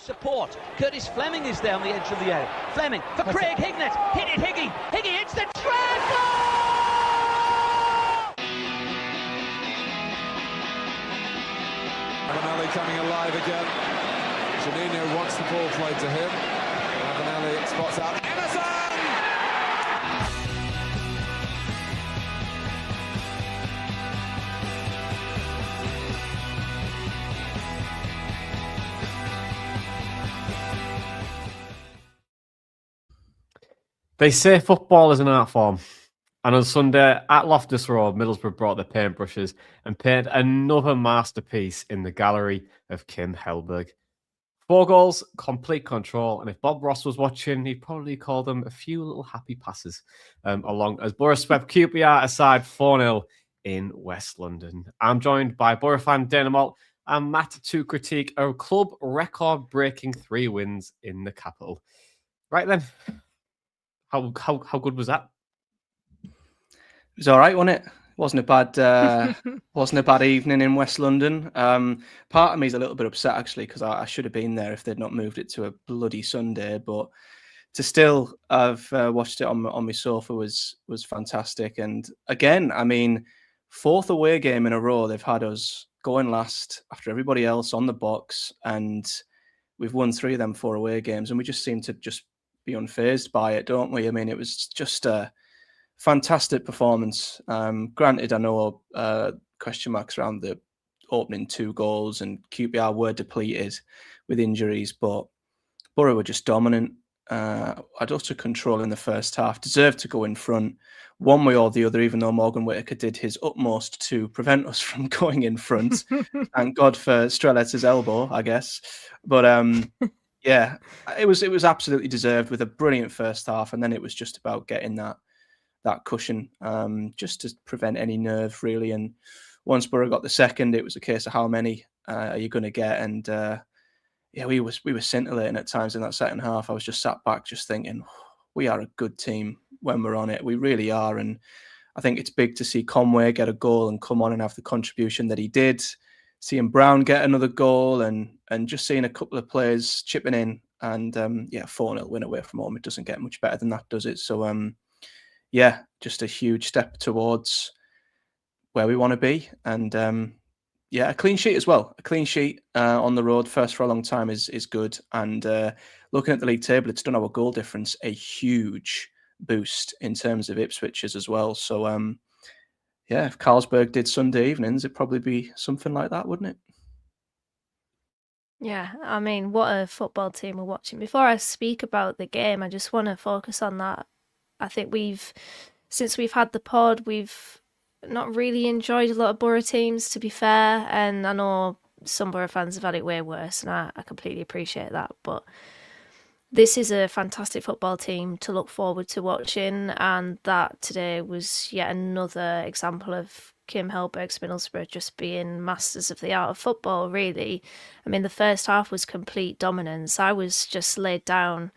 support. Curtis Fleming is there on the edge of the area. Fleming for Craig Hignett. Hit it, Higgy. Higgy hits the treble! Ravanelli coming alive again. Janino wants the ball played to him. Ravanelli spots out Emerson! They say football is an art form. And on Sunday, at Loftus Road, Middlesbrough brought the paintbrushes and painted another masterpiece in the gallery of Kim Hellberg. 4 goals, complete control, and if Bob Ross was watching, he'd probably call them a few little happy passes along as Boro swept QPR aside 4-0 in West London. I'm joined by Boro fan Dana Malt and Matt to critique a club record-breaking 3 wins in the capital. Right then, how good was that? It was all right, wasn't it? Wasn't a bad evening in West London. Part of me is a little bit upset actually because I should have been there if they'd not moved it to a bloody Sunday. But to still have watched it on my sofa was fantastic. And again, I mean, 4th away game in a row they've had us going last after everybody else on the box, and we've won 3 of them 4 away games, and we just seem to just be unfazed by it, don't we? I mean, it was just a fantastic performance. Granted, I know question marks around the opening 2 goals, and QPR were depleted with injuries, but Boro were just dominant. Had utter control in the first half, deserved to go in front one way or the other, even though Morgan Whittaker did his utmost to prevent us from going in front. Thank God for Streletz's elbow, I guess. But yeah, it was absolutely deserved with a brilliant first half, and then it was just about getting that cushion, just to prevent any nerve really. And once Boro got the second, it was a case of how many are you going to get? And yeah, we were scintillating at times in that second half. I was just sat back, just thinking, we are a good team when we're on it. We really are. And I think it's big to see Conway get a goal and come on and have the contribution that he did. Seeing Brown get another goal and just seeing a couple of players chipping in, and yeah, 4-0 win away from home. It doesn't get much better than that, does it? So yeah, just a huge step towards where we want to be. And yeah, a clean sheet as well. A clean sheet on the road, first for a long time, is good. And looking at the league table, it's done our goal difference a huge boost in terms of Ipswich's as well. So yeah, if Carlsberg did Sunday evenings, it'd probably be something like that, wouldn't it? Yeah, I mean, what a football team we're watching. Before I speak about the game, I just want to focus on that. I think since we've had the pod, we've not really enjoyed a lot of Boro teams, to be fair. And I know some Boro fans have had it way worse, and I completely appreciate that. But this is a fantastic football team to look forward to watching, and that today was yet another example of Kim Hellberg's Middlesbrough just being masters of the art of football, really. I mean, the first half was complete dominance. I was just laid down.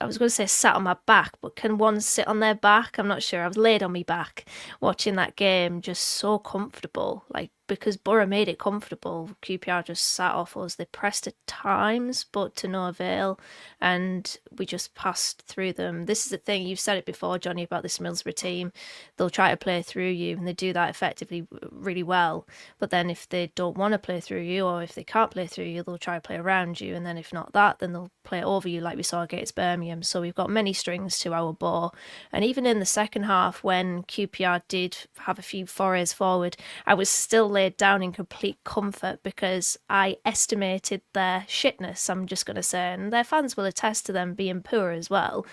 I was going to say sat on my back, but can one sit on their back? I'm not sure. I was laid on my back watching that game, just so comfortable. Like, because Boro made it comfortable, QPR just sat off us. They pressed at times, but to no avail, and we just passed through them. This is the thing, you've said it before, Jonny, about this Middlesbrough team. They'll try to play through you, and they do that effectively really well. But then if they don't want to play through you, or if they can't play through you, they'll try to play around you. And then if not that, then they'll play over you like we saw against Birmingham. So we've got many strings to our bow. And even in the second half, when QPR did have a few forays forward, I was still laid down in complete comfort because I estimated their shitness, I'm just going to say, and their fans will attest to them being poor as well.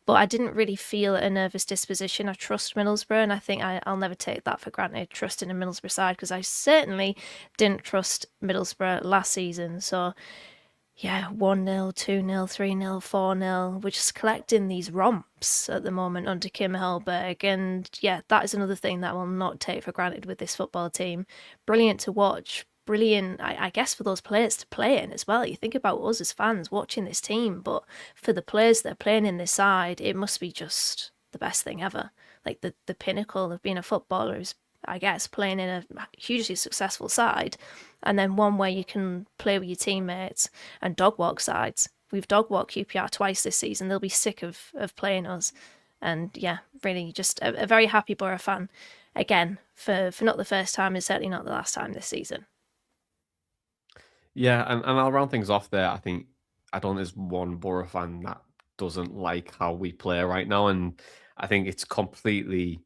But I didn't really feel a nervous disposition. I trust Middlesbrough, and I think I'll never take that for granted, trusting a Middlesbrough side, because I certainly didn't trust Middlesbrough last season. So yeah, 1-0, 2-0, 3-0, 4-0. We're just collecting these romps at the moment under Kim Hellberg. And yeah, that is another thing that I will not take for granted with this football team. Brilliant to watch. Brilliant, I guess, for those players to play in as well. You think about us as fans watching this team, but for the players that are playing in this side, it must be just the best thing ever. Like the pinnacle of being a footballer is I guess, playing in a hugely successful side, and then one where you can play with your teammates and dog walk sides. We've dog walked QPR twice this season. They'll be sick of playing us. And yeah, really just a very happy Boro fan again for not the first time and certainly not the last time this season. Yeah, and I'll round things off there. I don't think there's one Boro fan that doesn't like how we play right now. And I think it's completely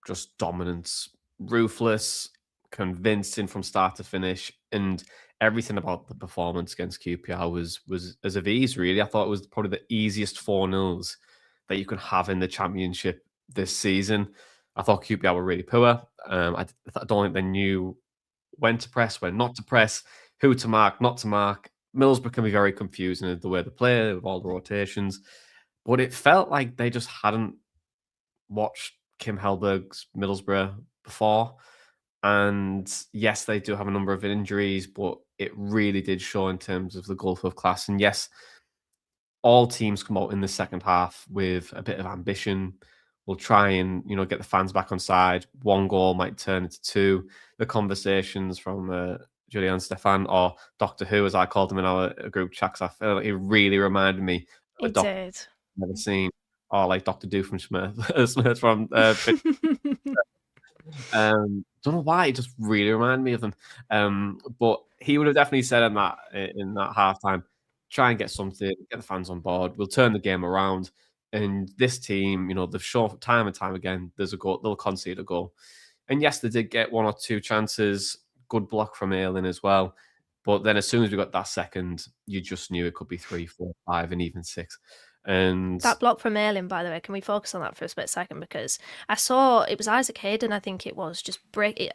just dominance, ruthless, convincing from start to finish. And everything about the performance against QPR was as of ease, really. I thought it was probably the easiest 4-0s that you can have in the Championship this season. I thought QPR were really poor. I don't think they knew when to press, when not to press, who to mark, not to mark. Middlesbrough can be very confusing in the way they play with all the rotations. But it felt like they just hadn't watched Kim Hellberg's Middlesbrough before. And yes, they do have a number of injuries, but it really did show in terms of the gulf of class. And yes, all teams come out in the second half with a bit of ambition. We'll try and, get the fans back on side. One goal might turn into two. The conversations from Julian Stefan, or Doctor Who, as I called him in our group chat, 'cause I feel like he really reminded me of a doctor did. I've never seen, or like Doctor Doofenshmirtz Smith from don't know why, it just really reminded me of them. But he would have definitely said in that halftime, try and get something, get the fans on board. We'll turn the game around. And this team, they've shown time and time again, there's a goal, they'll concede a goal. And yes, they did get one or two chances. Good block from Hayden as well. But then as soon as we got that second, you just knew it could be 3, 4, 5, and even 6. And that block from Hayden, by the way, can we focus on that for a split second? Because I saw it was Isaac Hayden, I think it was, just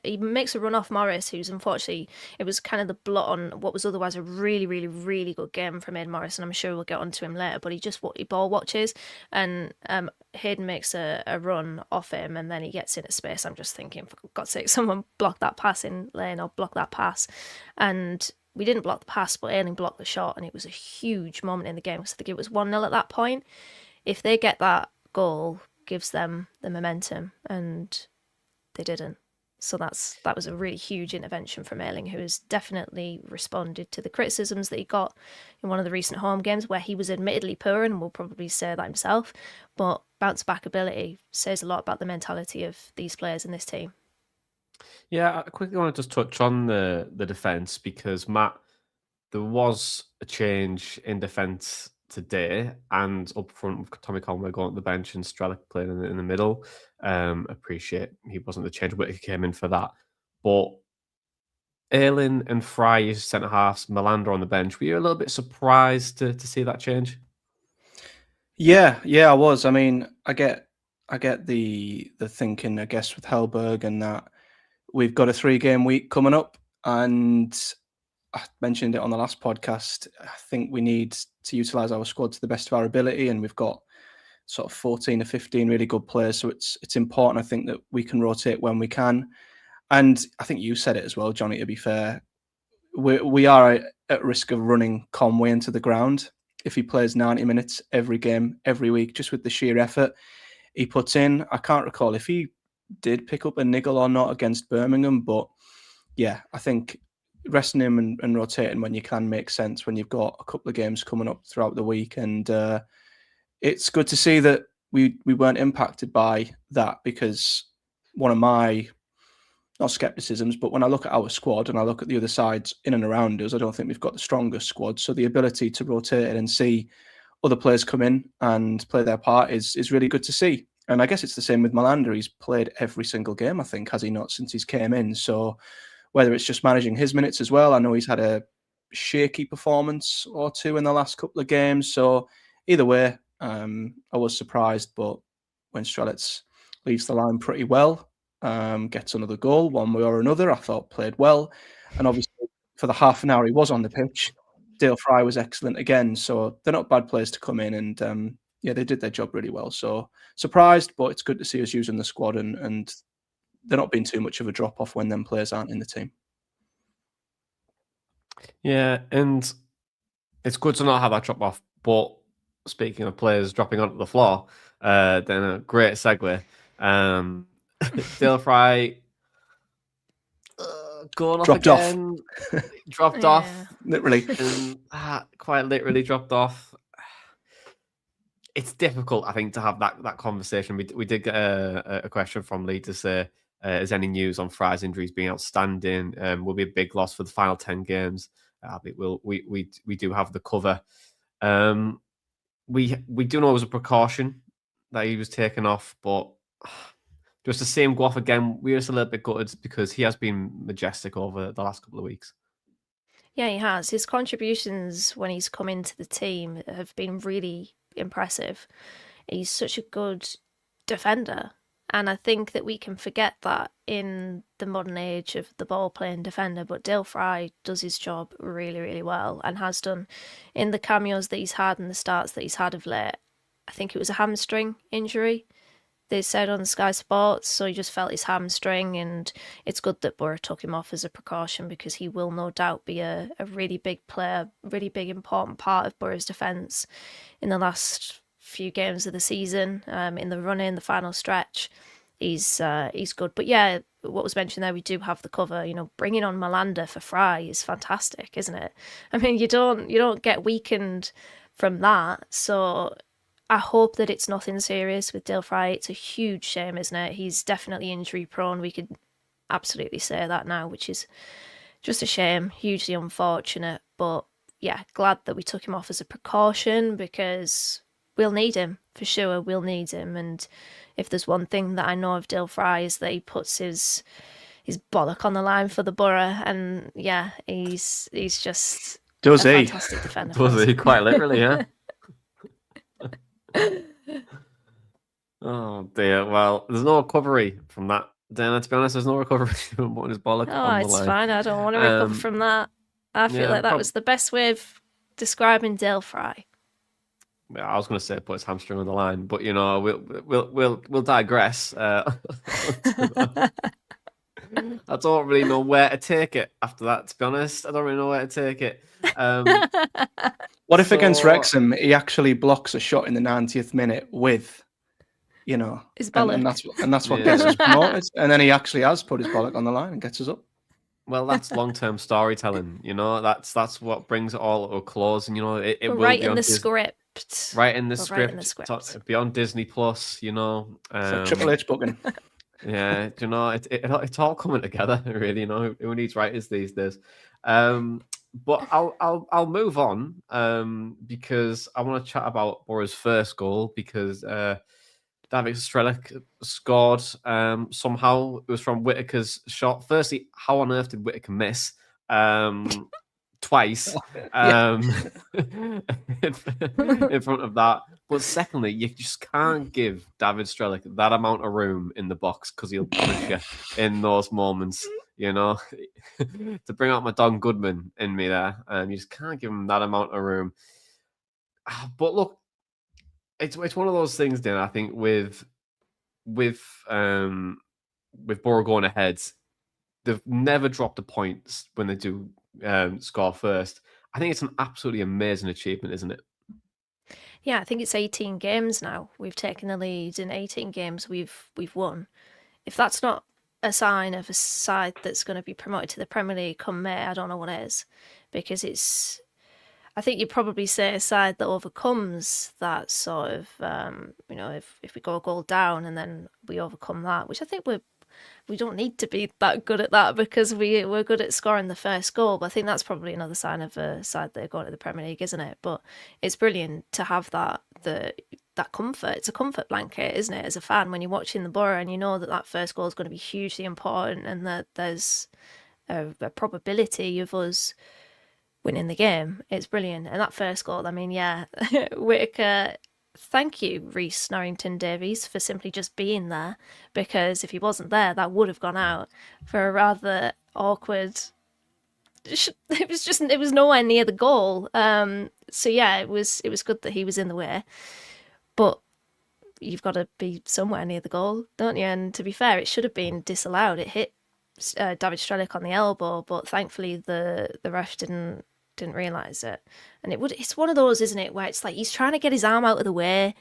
he makes a run off Morris, who's unfortunately, it was kind of the blot on what was otherwise a really, really, really good game from Hayden Morris, and I'm sure we'll get onto him later, but he ball watches, and Hayden makes a run off him, and then he gets into space. I'm just thinking, for God's sake, someone block that pass in lane, or block that pass. And we didn't block the pass, but Ayling blocked the shot, and it was a huge moment in the game because I think it was 1-0 at that point. If they get that goal, gives them the momentum, and they didn't. So that was a really huge intervention from Ayling, who has definitely responded to the criticisms that he got in one of the recent home games, where he was admittedly poor, and will probably say that himself, but bounce back ability says a lot about the mentality of these players in this team. Yeah, I quickly want to just touch on the defence, because, Matt, there was a change in defence today, and up front with Tommy Conway going to the bench and Strelic playing in the middle. Appreciate he wasn't the change, but he came in for that. But Ayling and Fry as centre halves, Melander on the bench. Were you a little bit surprised to see that change? Yeah, I was. I mean, I get the thinking, I guess, with Hellberg, and that we've got a 3-game week coming up, and I mentioned it on the last podcast. I think we need to utilise our squad to the best of our ability, and we've got sort of 14 or 15 really good players. So it's important, I think, that we can rotate when we can. And I think you said it as well, Jonny, to be fair. We are at risk of running Conway into the ground if he plays 90 minutes every game, every week, just with the sheer effort he puts in. I can't recall if he did pick up a niggle or not against Birmingham, but yeah, I think resting him and rotating when you can makes sense when you've got a couple of games coming up throughout the week. And it's good to see that we weren't impacted by that, because one of my, not skepticisms, but when I look at our squad and I look at the other sides in and around us, I don't think we've got the strongest squad. So the ability to rotate it and see other players come in and play their part is really good to see. And I guess it's the same with Melander. He's played every single game, I think, has he not, since he's came in? So whether it's just managing his minutes as well, I know he's had a shaky performance or two in the last couple of games. So either way, I was surprised, but when Strelec leads the line pretty well, gets another goal one way or another, I thought played well. And obviously for the half an hour he was on the pitch, Dale Fry was excellent again. So they're not bad players to come in, and yeah, they did their job really well. So surprised, but it's good to see us using the squad, and they're not being too much of a drop-off when them players aren't in the team. Yeah, and it's good to not have that drop-off. But speaking of players dropping onto the floor, then a great segue. Dale Fry going off Dropped again. Dropped off. Literally. And, quite literally dropped off. It's difficult, I think, to have that conversation. We did get a question from Lee to say, is any news on Fry's injuries being outstanding? Will be a big loss for the final 10 games. We do have the cover. We do know it was a precaution that he was taken off, but just the same go off again. We're just a little bit gutted because he has been majestic over the last couple of weeks. Yeah, he has. His contributions when he's come into the team have been really impressive. He's such a good defender. And I think that we can forget that in the modern age of the ball-playing defender, but Dale Fry does his job really, really well and has done in the cameos that he's had and the starts that he's had of late. I think it was a hamstring injury, they said on Sky Sports, so he just felt his hamstring, and it's good that Boro took him off as a precaution because he will no doubt be a really big player, really big important part of Boro's defence in the last few games of the season, in the run-in, the final stretch. He's good. But yeah, what was mentioned there, we do have the cover. You know, bringing on Malanda for Fry is fantastic, isn't it? I mean, you don't get weakened from that. So I hope that it's nothing serious with Dale Fry. It's a huge shame, isn't it? He's definitely injury prone. We could absolutely say that now, which is just a shame, hugely unfortunate. But yeah, glad that we took him off as a precaution because we'll need him, for sure, we'll need him. And if there's one thing that I know of Dale Fry is that he puts his bollock on the line for the Boro. And yeah, he's just Does a he? fantastic defender. Does he? Quite literally, yeah. Oh dear. Well, there's no recovery from that. Dana, to be honest, there's no recovery from putting his bollock on the It's line. fine. I don't want to recover from that. I feel like that was the best way of describing Dale Fry. I was going to say put his hamstring on the line, but you know, we'll digress. I don't really know where to take it after that. To be honest, I don't really know where to take it. What if against Wrexham he actually blocks a shot in the 90th minute with, you know, his bollock, and that's what gets us promoted. And then he actually has put his bollock on the line and gets us up. Well, that's long-term storytelling. You know, that's what brings it all to a close. And you know, it will right be in on the script. Right in the Right in the script. script. Be on Disney Plus. You know, So Triple H booking. Yeah, you know, it's all coming together. Really, you know, who needs writers these days? But I'll move on because I want to chat about Boro's first goal because David Strelic scored somehow. It was from Whittaker's shot. Firstly, how on earth did Whittaker miss twice in front of that? But secondly, you just can't give David Strelic that amount of room in the box because he'll punish you in those moments. You know, to bring out my Don Goodman in me there, you just can't give him that amount of room. But look, it's one of those things, Dan. I think with Boro going ahead, they've never dropped a point when they do score first. I think it's an absolutely amazing achievement, isn't it? Yeah, I think it's 18 games now. We've taken the lead in 18 games. We've won. If that's not a sign of a side that's going to be promoted to the Premier League come May, I don't know what is, because it's. I think you'd probably say a side that overcomes that sort of, you know, if we go a goal down and then we overcome that, which I think we don't need to be that good at that because we're good at scoring the first goal. But I think that's probably another sign of a side that are going to the Premier League, isn't it? But it's brilliant to have that comfort. It's a comfort blanket, isn't it, as a fan when you're watching the Boro and you know that first goal is going to be hugely important and that there's a probability of us winning the game. It's brilliant. And that first goal, I mean, yeah, Whittaker, thank you, Rhys Norrington-Davies, for simply just being there, because if he wasn't there, that would have gone out for a rather awkward. It was nowhere near the goal. So yeah, it was good that he was in the way, but you've got to be somewhere near the goal, don't you? And to be fair, it should have been disallowed. It hit David Strelic on the elbow, but thankfully the ref didn't realise it. And it's one of those, isn't it, where it's like he's trying to get his arm out of the way,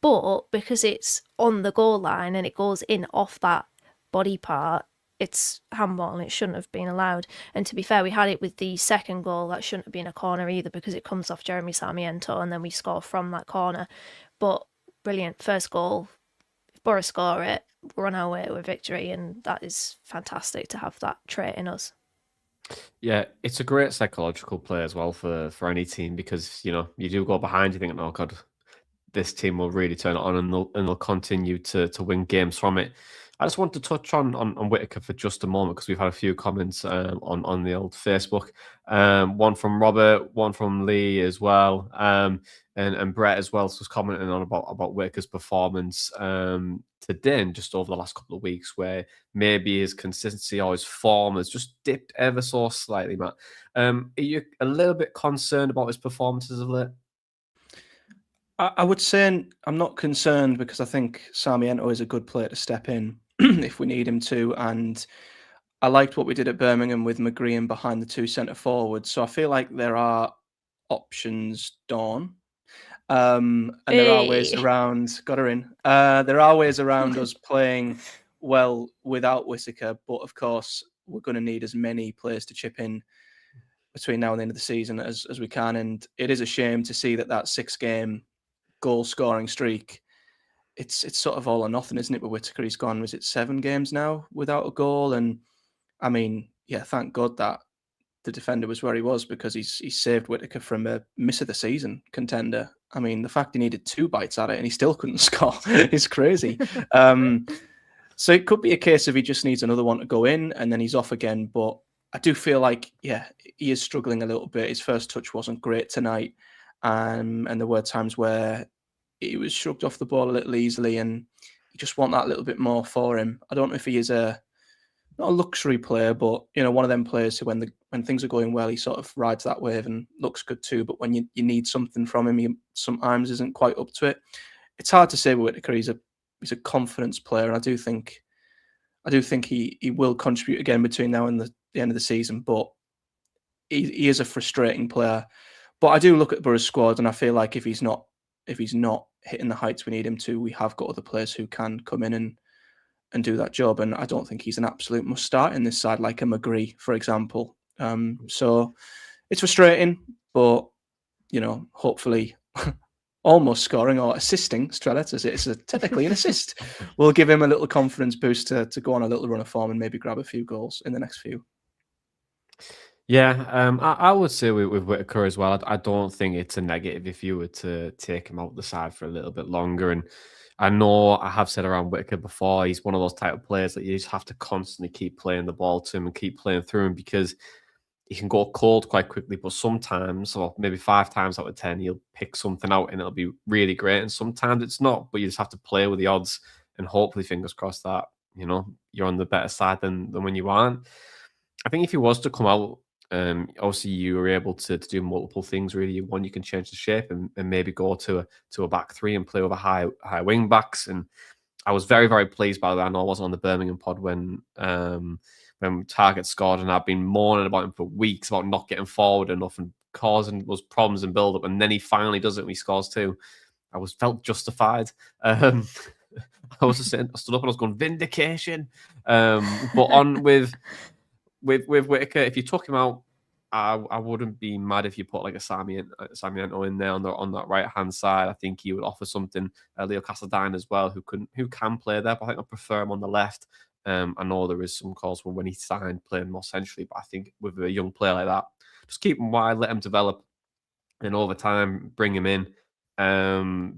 but because it's on the goal line and it goes in off that body part, it's handball and it shouldn't have been allowed. And to be fair, we had it with the second goal. That shouldn't have been a corner either because it comes off Jeremy Sarmiento and then we score from that corner. But brilliant. First goal. If Boro score it, we're on our way to a victory, and that is fantastic to have that trait in us. Yeah, it's a great psychological play as well for any team because, you know, you do go behind, you think, oh, God, this team will really turn it on and they'll continue to win games from it. I just want to touch on Whittaker for just a moment because we've had a few comments on the old Facebook. One from Robert, one from Lee as well, and Brett as well was commenting on about Whittaker's performance today and just over the last couple of weeks, where maybe his consistency or his form has just dipped ever so slightly. Matt, are you a little bit concerned about his performances of late? I would say I'm not concerned because I think Sarmiento is a good player to step in if we need him to. And I liked what we did at Birmingham with McGreehan behind the two centre forwards. So I feel like there are options, Dawn. And there are ways around, got her in. There are ways around us playing well without Whittaker. But of course, we're going to need as many players to chip in between now and the end of the season as we can. And it is a shame to see that 6-game goal scoring streak, it's sort of all or nothing, isn't it? With Whittaker, he's gone, was it 7 games now without a goal? And I mean, yeah, thank God that the defender was where he was because he's saved Whittaker from a miss of the season contender. I mean, the fact he needed 2 bites at it and he still couldn't score is crazy. So it could be a case of he just needs another one to go in and then he's off again. But I do feel like, yeah, he is struggling a little bit. His first touch wasn't great tonight. And there were times where he was shrugged off the ball a little easily, and you just want that little bit more for him. I don't know if he is not a luxury player, but you know, one of them players who when things are going well, he sort of rides that wave and looks good too. But when you need something from him, he sometimes isn't quite up to it. It's hard to say with Whittaker. He's a confidence player, and I do think he will contribute again between now and the end of the season. But he is a frustrating player. But I do look at Boro's squad, and I feel like if he's not hitting the heights we need him to, we have got other players who can come in and do that job. And I don't think he's an absolute must start in this side, like a McGree, for example. So it's frustrating, but you know, hopefully, almost scoring or assisting Strelitz, as it's technically an assist, will give him a little confidence boost to go on a little run of form and maybe grab a few goals in the next few. Yeah, I would say with Whittaker as well, I don't think it's a negative if you were to take him out the side for a little bit longer. And I know I have said around Whittaker before, he's one of those type of players that you just have to constantly keep playing the ball to him and keep playing through him because he can go cold quite quickly. But sometimes, or maybe 5 times out of 10, he'll pick something out and it'll be really great. And sometimes it's not, but you just have to play with the odds and hopefully, fingers crossed, that, you know, you're on the better side than when you aren't. I think if he was to come out, obviously you were able to do multiple things. Really, one, you can change the shape and maybe go to a back 3 and play with a high wing backs. And I was very, very pleased by that. I know I wasn't on the Birmingham pod when Target scored, and I've been moaning about him for weeks about not getting forward enough and causing those problems and build up. And then he finally does it when he scores 2. I felt justified. I was just sitting, I stood up and I was going vindication. But on with Whittaker, if you took him out, I wouldn't be mad if you put like a Sarmiento in there on that right hand side. I think he would offer something. Leo Casadine as well, who can play there, but I think I prefer him on the left. I know there is some calls for when he signed playing more centrally, but I think with a young player like that, just keep him wide, let him develop, and over time bring him in,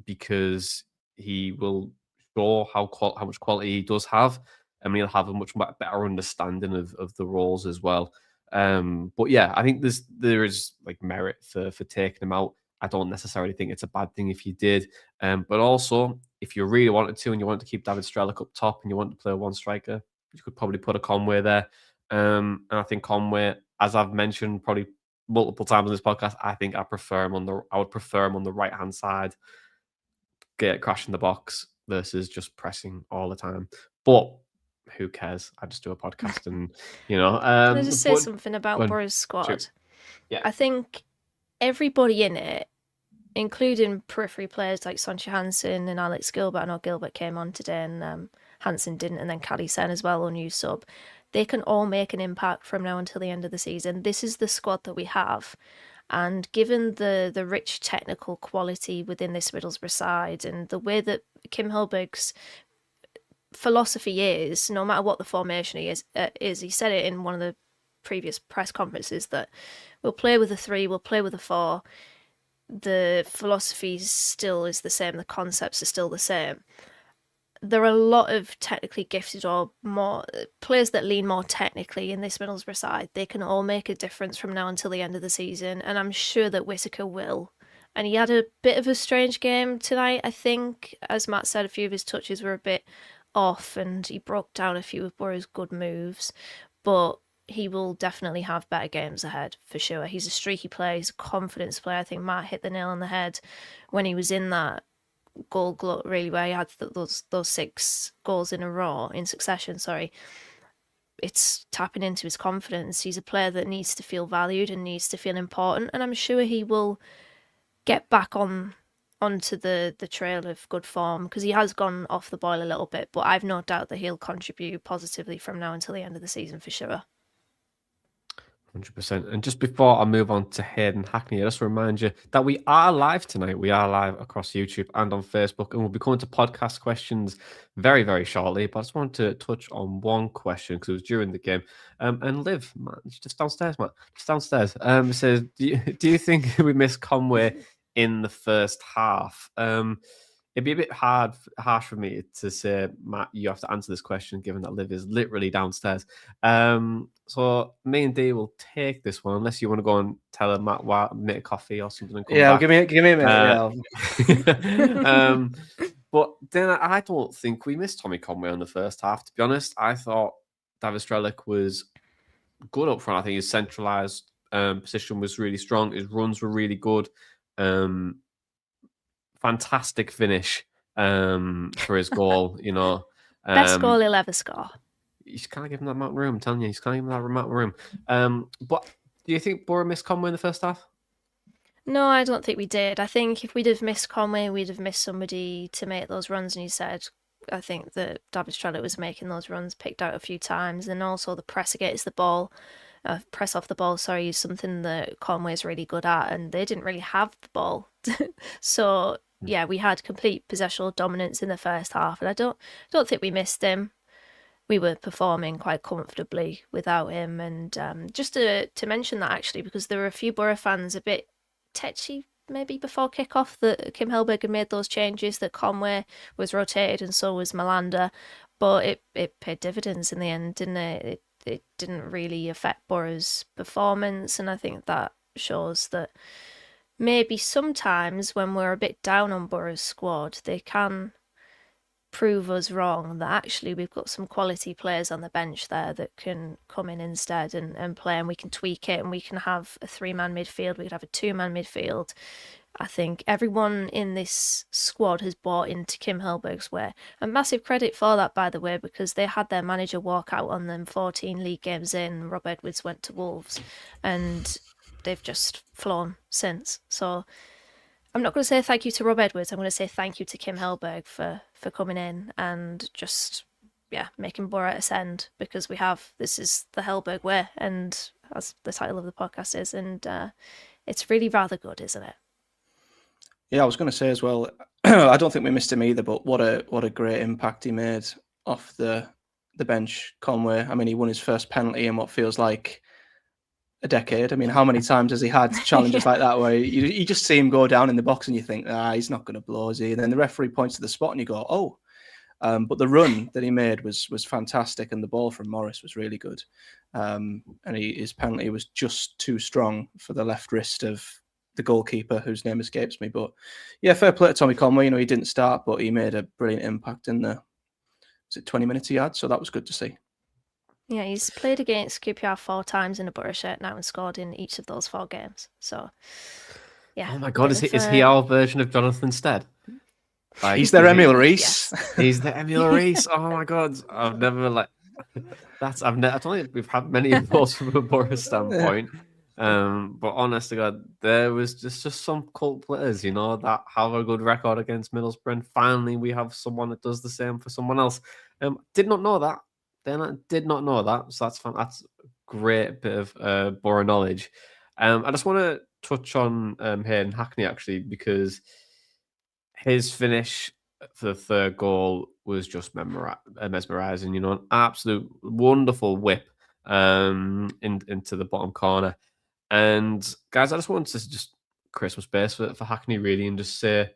because he will show how much quality he does have. I mean, he'll have a much better understanding of the roles as well. But yeah, I think there is like merit for taking him out. I don't necessarily think it's a bad thing if you did. But also, if you really wanted to and you wanted to keep David Strelic up top and you want to play one striker, you could probably put a Conway there. And I think Conway, as I've mentioned probably multiple times on this podcast, I think I would prefer him on the right hand side, get crashing the box versus just pressing all the time. But who cares? I just do a podcast and, you know. Can I just say something about Boro's squad? Sure. Yeah. I think everybody in it, including periphery players like Soncha Hansen and Alex Gilbert, I know Gilbert came on today and Hansen didn't, and then Caddy Sen as well, unused sub. they can all make an impact from now until the end of the season. This is the squad that we have. And given the rich technical quality within this Middlesbrough side and the way that Kim Hellberg's philosophy is, no matter what the formation he is, he said it in one of the previous press conferences that we'll play with a 3, we'll play with a 4. The philosophy still is the same, the concepts are still the same. There are a lot of technically gifted or more players that lean more technically in this Middlesbrough side. They can all make a difference from now until the end of the season, and I'm sure that Whittaker will. And he had a bit of a strange game tonight, I think. As Matt said, a few of his touches were a bit off, and he broke down a few of Boro's good moves. But he will definitely have better games ahead, for sure. He's a streaky player, he's a confidence player. I think Matt hit the nail on the head when he was in that goal glut, really, where he had those 6 goals in a row, in succession, sorry. It's tapping into his confidence. He's a player that needs to feel valued and needs to feel important, and I'm sure he will get back onto the trail of good form, because he has gone off the boil a little bit, but I've no doubt that he'll contribute positively from now until the end of the season, for sure. 100%. And just before I move on to Hayden Hackney, I just remind you that we are live tonight. We are live across YouTube and on Facebook, and we'll be coming to podcast questions very, very shortly. But I just wanted to touch on one question because it was during the game. And Liv, Matt, just downstairs, Matt, just downstairs, says, do you think we missed Conway in the first half? It'd be a bit harsh for me to say, Matt, you have to answer this question, given that Liv is literally downstairs. So me and Dee will take this one, unless you want to go and tell her, Matt, make a coffee or something. And come back. Give me a minute. But then I don't think we missed Tommy Conway in the first half, to be honest. I thought David Strelic was good up front. I think his centralised position was really strong. His runs were really good. Fantastic finish for his goal, you know. Best goal he'll ever score. You just can't give him that amount of room, I'm telling you. You just can't give him that amount of room. But do you think Boro missed Conway in the first half? No, I don't think we did. I think if we'd have missed Conway, we'd have missed somebody to make those runs. And you said, I think that David Strelic was making those runs, picked out a few times. And also the press against the ball, press off the ball, sorry, is something that Conway's really good at. And they didn't really have the ball. So, yeah, we had complete possessional dominance in the first half. And I don't think we missed him. We were performing quite comfortably without him. And just to mention that, actually, because there were a few Boro fans a bit tetchy maybe before kickoff that Kim Hellberg had made those changes, that Conway was rotated and so was Malander, but it paid dividends in the end, didn't it? It didn't really affect Boro's performance, and I think that shows that maybe sometimes when we're a bit down on Boro's squad, they can prove us wrong, that actually we've got some quality players on the bench there that can come in instead and play, and we can tweak it, and we can have a 3-man midfield, we could have a 2-man midfield. I think everyone in this squad has bought into Kim Hellberg's way, and massive credit for that, by the way, because they had their manager walk out on them 14 league games in. Rob Edwards went to Wolves and they've just flown since. So I'm not going to say thank you to Rob Edwards. I'm going to say thank you to Kim Hellberg for coming in and just, making Boro ascend, because this is the Hellberg way, and as the title of the podcast is, and it's really rather good, isn't it? Yeah, I was going to say as well, I don't think we missed him either, but what a great impact he made off the bench, Conway. I mean, he won his first penalty in what feels like a decade. I mean, how many times has he had challenges like that where you just see him go down in the box and you think, he's not going to blow, is he? And then the referee points to the spot and you go, oh. But the run that he made was fantastic, and the ball from Morris was really good. And his penalty was just too strong for the left wrist of the goalkeeper, whose name escapes me. But yeah, fair play to Tommy Conway. You know, he didn't start, but he made a brilliant impact in the 20 minutes he had. So that was good to see. Yeah, he's played against QPR 4 times in a Boro shirt now and scored in each of those 4 games. So, yeah. Oh my God, is he our version of Jonathan Stead? Like, he's their Emil Reese. Yes. He's the Emil Reese. Oh my God, I don't think we've had many of those from a Boro standpoint. But honest to God, there was just some cult players, you know, that have a good record against Middlesbrough. And finally, we have someone that does the same for someone else. Did not know that. Then I did not know that, so that's fun. That's a great bit of Boro knowledge. I just want to touch on Hayden Hackney actually, because his finish for the third goal was just mesmerizing. You know, an absolute wonderful whip into the bottom corner. And guys, I just wanted to just create some space for Hackney really, and just say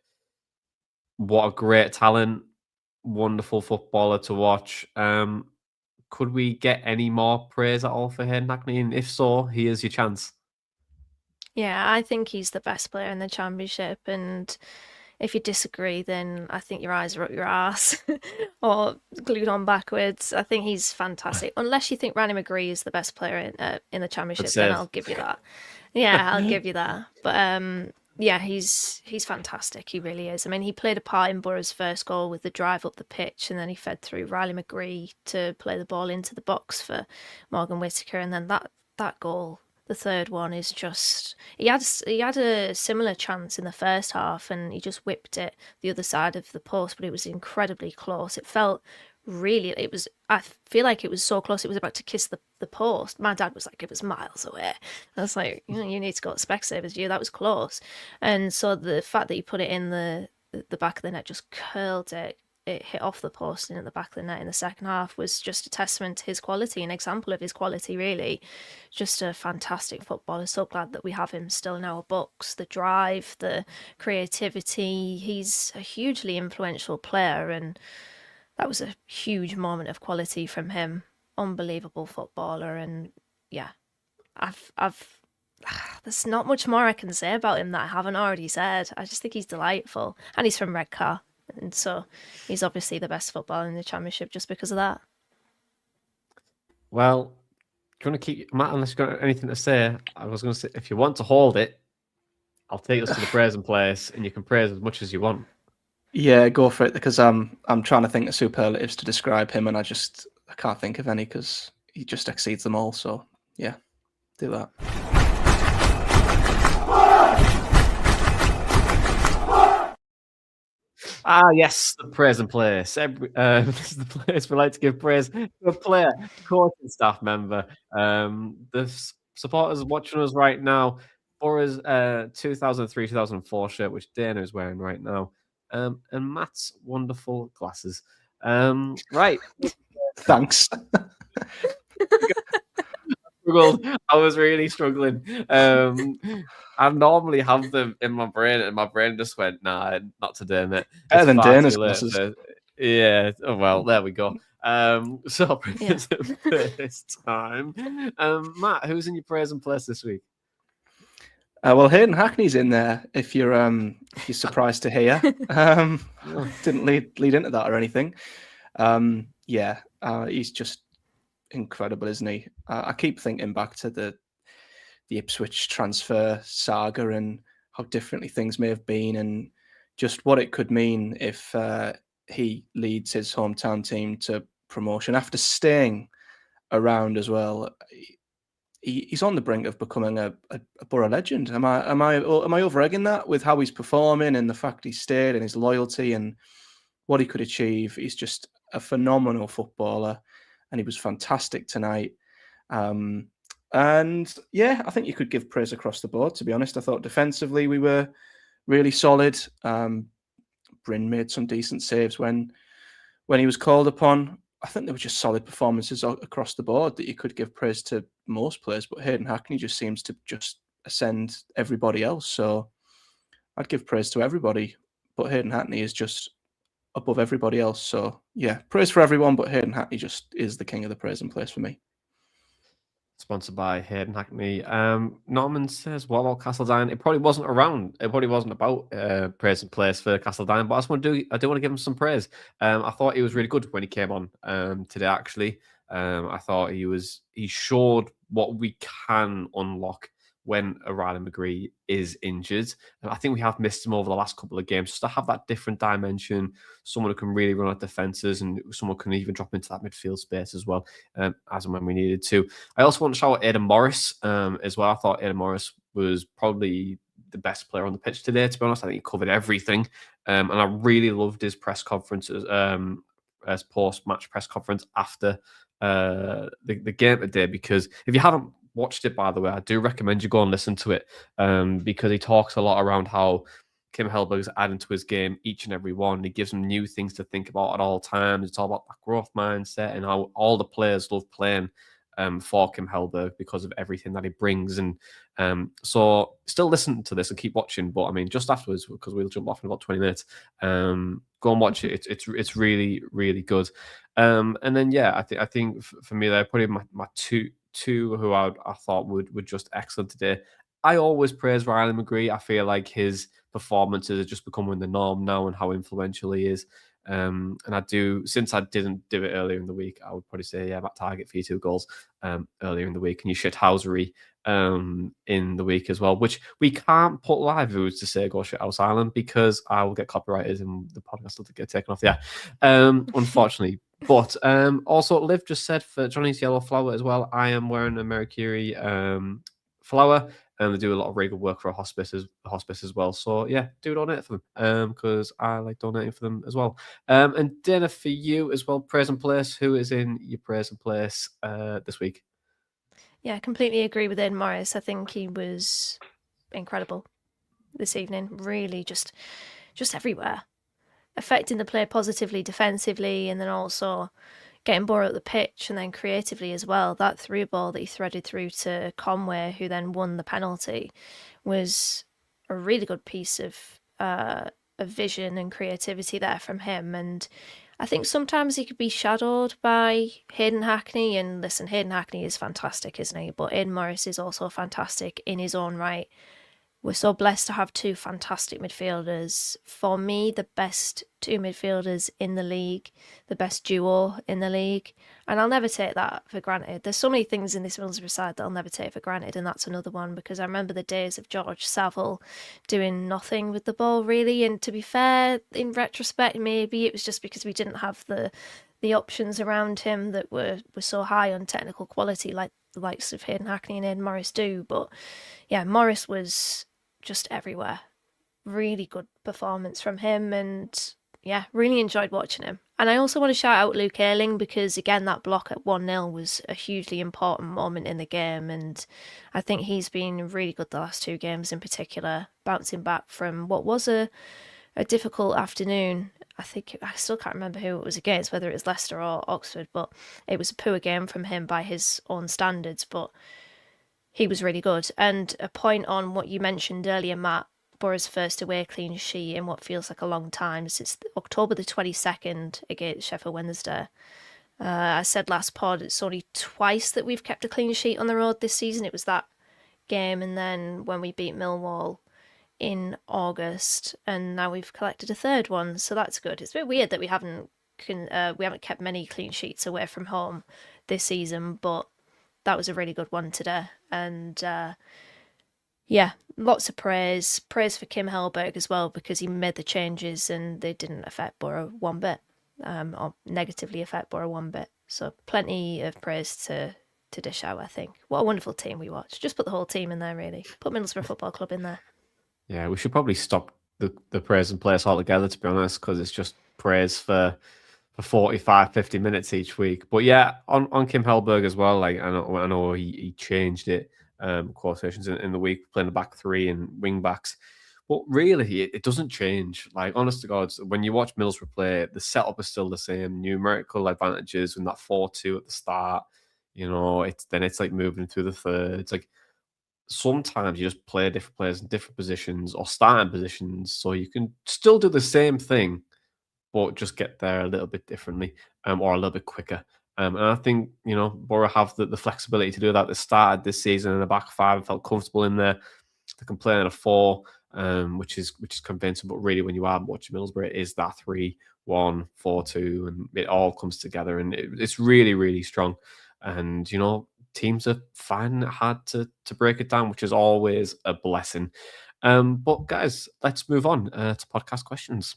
what a great talent, wonderful footballer to watch. Could we get any more praise at all for Hayden Hackney? And if so, here's your chance. Yeah, I think he's the best player in the Championship, and if you disagree, then I think your eyes are up your ass or glued on backwards. I think he's fantastic. Unless you think Randy McGree is the best player in the Championship, then I'll give you that. Yeah, I'll give you that. But yeah, he's fantastic. He really is. I mean, he played a part in Boro's first goal with the drive up the pitch, and then he fed through Riley McGree to play the ball into the box for Morgan Whittaker, and then that goal, the third one, is just he had a similar chance in the first half, and he just whipped it the other side of the post, but it was incredibly close. It felt really, I feel like it was so close it was about to kiss the post. My dad was like, it was miles away. I was like, you need to go to Specsavers, that was close. And so the fact that he put it in the back of the net, just curled it hit off the post and at the back of the net in the second half, was just a testament to his quality, an example of his quality really. Just a fantastic footballer. So glad that we have him still in our books. The drive, the creativity, he's a hugely influential player, and that was a huge moment of quality from him. Unbelievable footballer, and yeah, there's not much more I can say about him that I haven't already said. I just think he's delightful, and he's from Redcar, and so he's obviously the best footballer in the Championship just because of that. Well, do you want to keep, Matt, unless you've got anything to say? I was going to say, if you want to hold it, I'll take us to the praising place, and you can praise as much as you want. Yeah, go for it, because I'm trying to think of superlatives to describe him, and I can't think of any because he just exceeds them all. So yeah, do that. Yes, the praise and place. This is the place we like to give praise to a player, coach, and staff member. The supporters watching us right now, Boro's 2003-2004 shirt, which Dana is wearing right now, and Matt's wonderful glasses. Right. Thanks. I was really struggling. I normally have them in my brain, and my brain just went, nah, not today, mate. Better than Dana's glasses. Yeah, oh, well, there we go. So praise this time. Matt, who's in your praise and place this week? Well, Hayden Hackney's in there. If you're surprised to hear, didn't lead into that or anything. He's just incredible, isn't he? I keep thinking back to the Ipswich transfer saga and how differently things may have been, and just what it could mean if he leads his hometown team to promotion after staying around as well. He's on the brink of becoming a Boro legend. Am I over-egging that with how he's performing and the fact he stayed and his loyalty and what he could achieve? He's just a phenomenal footballer, and he was fantastic tonight. And yeah, I think you could give praise across the board, to be honest. I thought defensively we were really solid. Bryn made some decent saves when he was called upon. I think they were just solid performances across the board that you could give praise to most players, but Hayden Hackney just seems to just ascend everybody else. So I'd give praise to everybody, but Hayden Hackney is just above everybody else. So yeah, praise for everyone, but Hayden Hackney just is the king of the praising place for me. Sponsored by Hayden Hackney. Norman says, what about Castledine? It probably wasn't around. It probably wasn't about praise and place for Castledine, but I do want to give him some praise. I thought he was really good when he came on today, actually. I thought he showed what we can unlock when Riley McGree is injured. And I think we have missed him over the last couple of games, just to have that different dimension, someone who can really run at defences, and someone who can even drop into that midfield space as well, as and when we needed to. I also want to shout out Aidan Morris as well. I thought Aidan Morris was probably the best player on the pitch today, to be honest. I think he covered everything. And I really loved his press conferences, as post-match press conference after the game today, because if you haven't watched it, by the way, I do recommend you go and listen to it, because he talks a lot around how Kim Hellberg is adding to his game each and every one. He gives him new things to think about at all times. It's all about that growth mindset and how all the players love playing for Kim Hellberg because of everything that he brings. And so still listen to this and keep watching. But I mean, just afterwards, because we'll jump off in about 20 minutes, go and watch it. It's really, really good. And then, yeah, I think for me, they're probably my two who I thought would just excellent today. I always praise Riley McGree. I feel like his performances are just becoming the norm now and how influential he is. And I do, since I didn't do it earlier in the week, I would probably say, yeah, Matt Target for your 2 goals earlier in the week, and your shithousery in the week as well, which we can't put live views to say go Shithouse Island because I will get copyrighted and the podcast will get taken off. Yeah, unfortunately. But also, Liv just said for Johnny's yellow flower as well, I am wearing a Mercury flower. And they do a lot of really good work for a hospice as well. So yeah, do donate for them because I like donating for them as well. And Dana, for you as well, praise and place. Who is in your praise and place this week? Yeah, I completely agree with Hayden Morris. I think he was incredible this evening. Really, just everywhere, affecting the play positively, defensively, and then also getting Boro at the pitch, and then creatively as well. That through ball that he threaded through to Conway, who then won the penalty, was a really good piece of vision and creativity there from him. And I think sometimes he could be shadowed by Hayden Hackney. And listen, Hayden Hackney is fantastic, isn't he? But Hayden Morris is also fantastic in his own right. We're so blessed to have 2 fantastic midfielders. For me, the best 2 midfielders in the league, the best duo in the league. And I'll never take that for granted. There's so many things in this Middlesbrough side that I'll never take for granted, and that's another one, because I remember the days of George Saville doing nothing with the ball, really. And to be fair, in retrospect, maybe it was just because we didn't have the options around him that were so high on technical quality, like the likes of Hayden Hackney and Hayden Morris do. But yeah, Morris was just everywhere. Really good performance from him, and yeah, really enjoyed watching him. And I also want to shout out Luke Ayling, because again, that block at 1-0 was a hugely important moment in the game, and I think he's been really good the last 2 games in particular, bouncing back from what was a difficult afternoon. I still can't remember who it was against, whether it was Leicester or Oxford, but it was a poor game from him by his own standards, but he was really good. And a point on what you mentioned earlier, Matt, Boro's first away clean sheet in what feels like a long time. It's October the 22nd against Sheffield Wednesday. I said last pod, it's only twice that we've kept a clean sheet on the road this season. It was that game, and then when we beat Millwall in August, and now we've collected a 3rd one, so that's good. It's a bit weird that we haven't kept many clean sheets away from home this season, but that was a really good one today. And yeah, lots of praise for Kim Hellberg as well, because he made the changes and they didn't affect Boro one bit, or negatively affect Boro one bit. So plenty of praise to dish out, I think. What a wonderful team we watched. Just put the whole team in there, really. Put Middlesbrough Football Club in there. Yeah, we should probably stop the praise and place altogether, to be honest, because it's just praise for 45, 50 minutes each week. But yeah, on Kim Hellberg as well, like I know he changed it, quotations in the week, playing the back 3 and wing backs. But really, it doesn't change. Like, honest to God, when you watch Middlesbrough play, the setup is still the same. Numerical advantages from that 4-2 at the start. You know, it's like moving through the third. It's like sometimes you just play different players in different positions or starting positions, so you can still do the same thing, but just get there a little bit differently, or a little bit quicker. And I think, you know, Boro have the flexibility to do that. They started this season in the back 5, felt comfortable in there. They can play in a 4, which is convincing. But really, when you are watching Middlesbrough, it is that 3-1-4-2, and it all comes together, and it's really, really strong. And, you know, teams are finding it hard to break it down, which is always a blessing. But guys, let's move on to podcast questions.